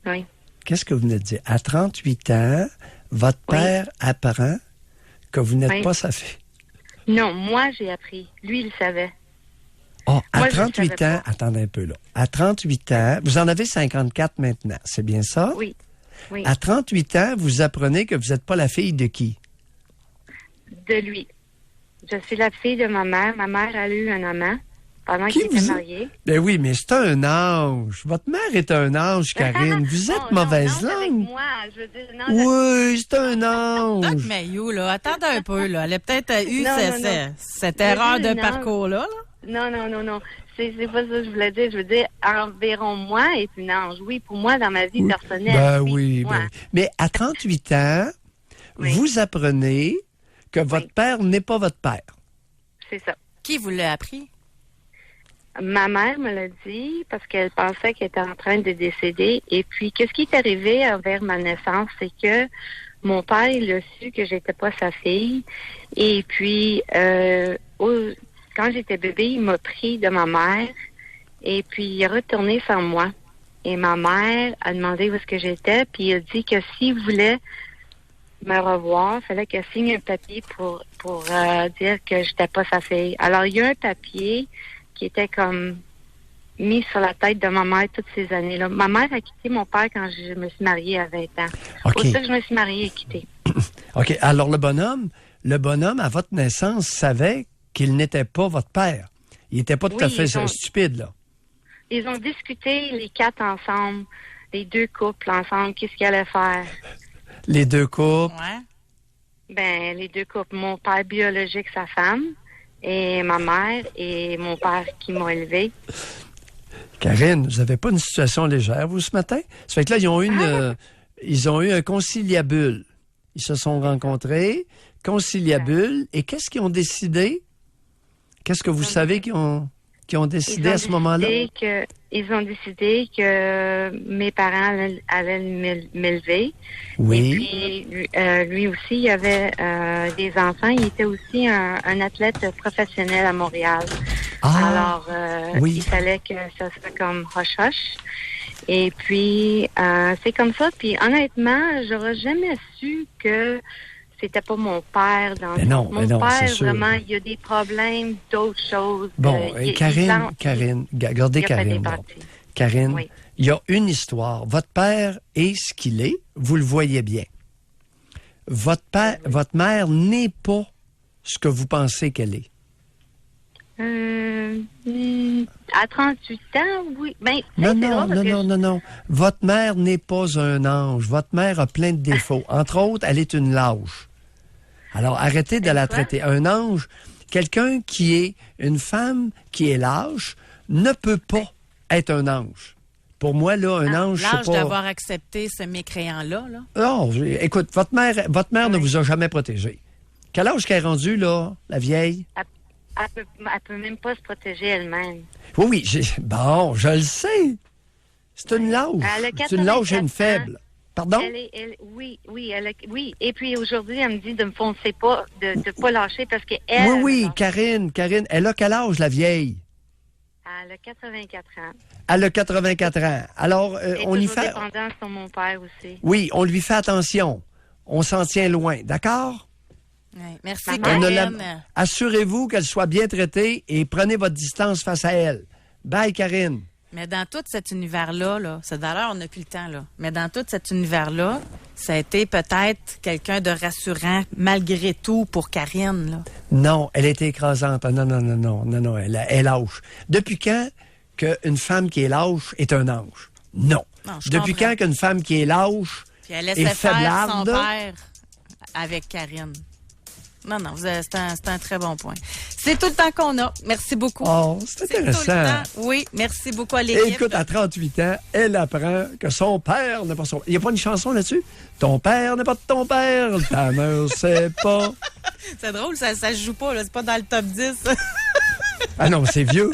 I: Oui.
D: Qu'est-ce que vous venez de dire? À 38 ans, votre père apprend que vous n'êtes pas sa fille.
I: Non, moi, j'ai appris. Lui, il le savait.
D: Oh, à
I: Moi,
D: 38 ans, attendez un peu là. À 38 ans, vous en avez 54 maintenant, c'est bien ça?
I: Oui. Oui.
D: À 38 ans, vous apprenez que vous n'êtes pas la fille de qui?
I: De lui. Je suis la fille de ma mère. Ma mère a eu un amant pendant
D: Qui
I: qu'il était marié.
D: Ben oui, mais c'est un ange. Votre mère est un ange, Karine. Vous êtes mauvaise
I: non, avec
D: langue.
I: moi, je veux dire, non,
D: Oui, c'est un ange.
C: Doc Mayou, là, attendez un peu, là. Elle a peut-être eu
I: Non.
C: cette
I: Je veux
C: erreur
I: dire,
C: de
I: non.
C: parcours-là, là.
I: Non. C'est pas ça que je voulais dire. Je veux dire, environ moi est une ange. Oui, pour moi, dans ma vie personnelle.
D: Ben
I: oui.
D: oui,
I: moi.
D: ben. Mais à 38 ans, vous apprenez que votre père n'est pas votre père.
I: C'est ça.
C: Qui vous l'a appris?
I: Ma mère me l'a dit parce qu'elle pensait qu'elle était en train de décéder. Et puis, qu'est-ce qui est arrivé vers ma naissance, c'est que mon père, il a su que j'étais pas sa fille. Et puis, quand j'étais bébé, il m'a pris de ma mère. Et puis, il est retourné sans moi. Et ma mère a demandé où est-ce que j'étais. Puis, il a dit que s'il voulait me revoir, il fallait qu'elle signe un papier pour dire que j'étais pas sa fille. Alors, il y a un papier qui était comme mis sur la tête de ma mère toutes ces années-là. Ma mère a quitté mon père quand je me suis mariée à 20 ans.
D: OK.
I: Pour ça que je me suis mariée et quittée.
D: OK. Alors, le bonhomme, à votre naissance, savait qu'il n'était pas votre père. Il n'était pas tout à fait stupide, là.
I: Ils ont discuté, les 4 ensemble, les 2 couples ensemble, qu'est-ce qu'ils allaient faire.
D: Les 2 couples?
C: Ouais.
I: Ben, les 2 couples. Mon père biologique, sa femme, et ma mère, et mon père qui m'a élevée.
D: Karine, vous n'avez pas une situation légère, vous, ce matin? Ça fait que là, ils ont eu un conciliabule. Ils se sont rencontrés, conciliabule, et qu'est-ce qu'ils ont décidé? Qu'est-ce que vous savez qu'ils ont décidé à ce moment-là?
I: Ils ont décidé que mes parents allaient m'élever.
D: Oui.
I: Et puis, lui aussi, il avait des enfants. Il était aussi un athlète professionnel à Montréal. Alors, il fallait que ça soit comme hush-hush. Et puis, c'est comme ça. Puis, honnêtement, j'aurais jamais su que c'était pas mon père dans mon père, vraiment, il y a des problèmes d'autres choses.
D: Bon, Karine, regardez Karine. Karine, il y a une histoire. Votre père est ce qu'il est, vous le voyez bien. votre mère n'est pas ce que vous pensez qu'elle est.
I: À 38 ans, oui. Ben,
D: Non. Votre mère n'est pas un ange. Votre mère a plein de défauts. Entre autres, elle est une lâche. Alors, arrêtez de la traiter. Un ange, quelqu'un qui est une femme qui est lâche, ne peut pas être un ange. Pour moi, là, un ange, c'est
C: L'âge
D: pas...
C: d'avoir accepté ce mécréant-là, là.
D: Non, écoute, votre mère ne vous a jamais protégé. Quel âge qu'elle est rendue, là, la vieille?
I: Elle peut même pas se protéger elle-même.
D: Oui, bon, je le sais. C'est une lâche. C'est une lâche et une faible. Pardon?
I: Oui. Et puis aujourd'hui, elle me dit de me foncer pas, de pas lâcher parce qu'elle...
D: Oui, Karine, elle a quel âge, la vieille?
I: Elle a 84 ans.
D: Elle a 84 ans. Alors, on y fait...
I: dépendante sur mon père aussi.
D: Oui, on lui fait attention. On s'en tient loin, d'accord?
C: Oui. Merci, Karine.
D: Assurez-vous qu'elle soit bien traitée et prenez votre distance face à elle. Bye, Karine.
C: Mais dans tout cet univers-là, là, c'est d'ailleurs, on n'a plus le temps, là. Mais dans tout cet univers-là, ça a été peut-être quelqu'un de rassurant, malgré tout, pour Karine, là.
D: Non, elle était écrasante. Non, elle est lâche. Depuis quand qu'une femme qui est lâche est un ange? Non. Depuis quand qu'une femme qui est lâche
C: puis elle laissait faire son père avec Karine? Non, c'est un très bon point. C'est tout le temps qu'on a. Merci beaucoup.
D: Oh, c'est intéressant.
C: Oui, merci beaucoup à l'équipe.
D: Écoute, à 38 ans, elle apprend que son père n'est pas son père. Il n'y a pas une chanson là-dessus? Ton père n'est pas de ton père, ta mère, c'est pas...
C: C'est drôle, ça se joue pas, là. C'est pas dans le top 10.
D: Ah non, c'est vieux.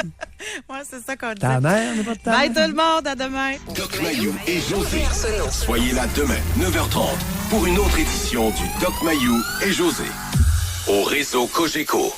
C: Ouais, c'est ça qu'on dit.
D: Ta mère n'est pas de ta
C: Bye
D: mère.
C: tout le monde, à demain.
B: Doc Mayou et José. Soyez là demain, 9h30, pour une autre édition du Doc Mayou et José. Au réseau Cogeco.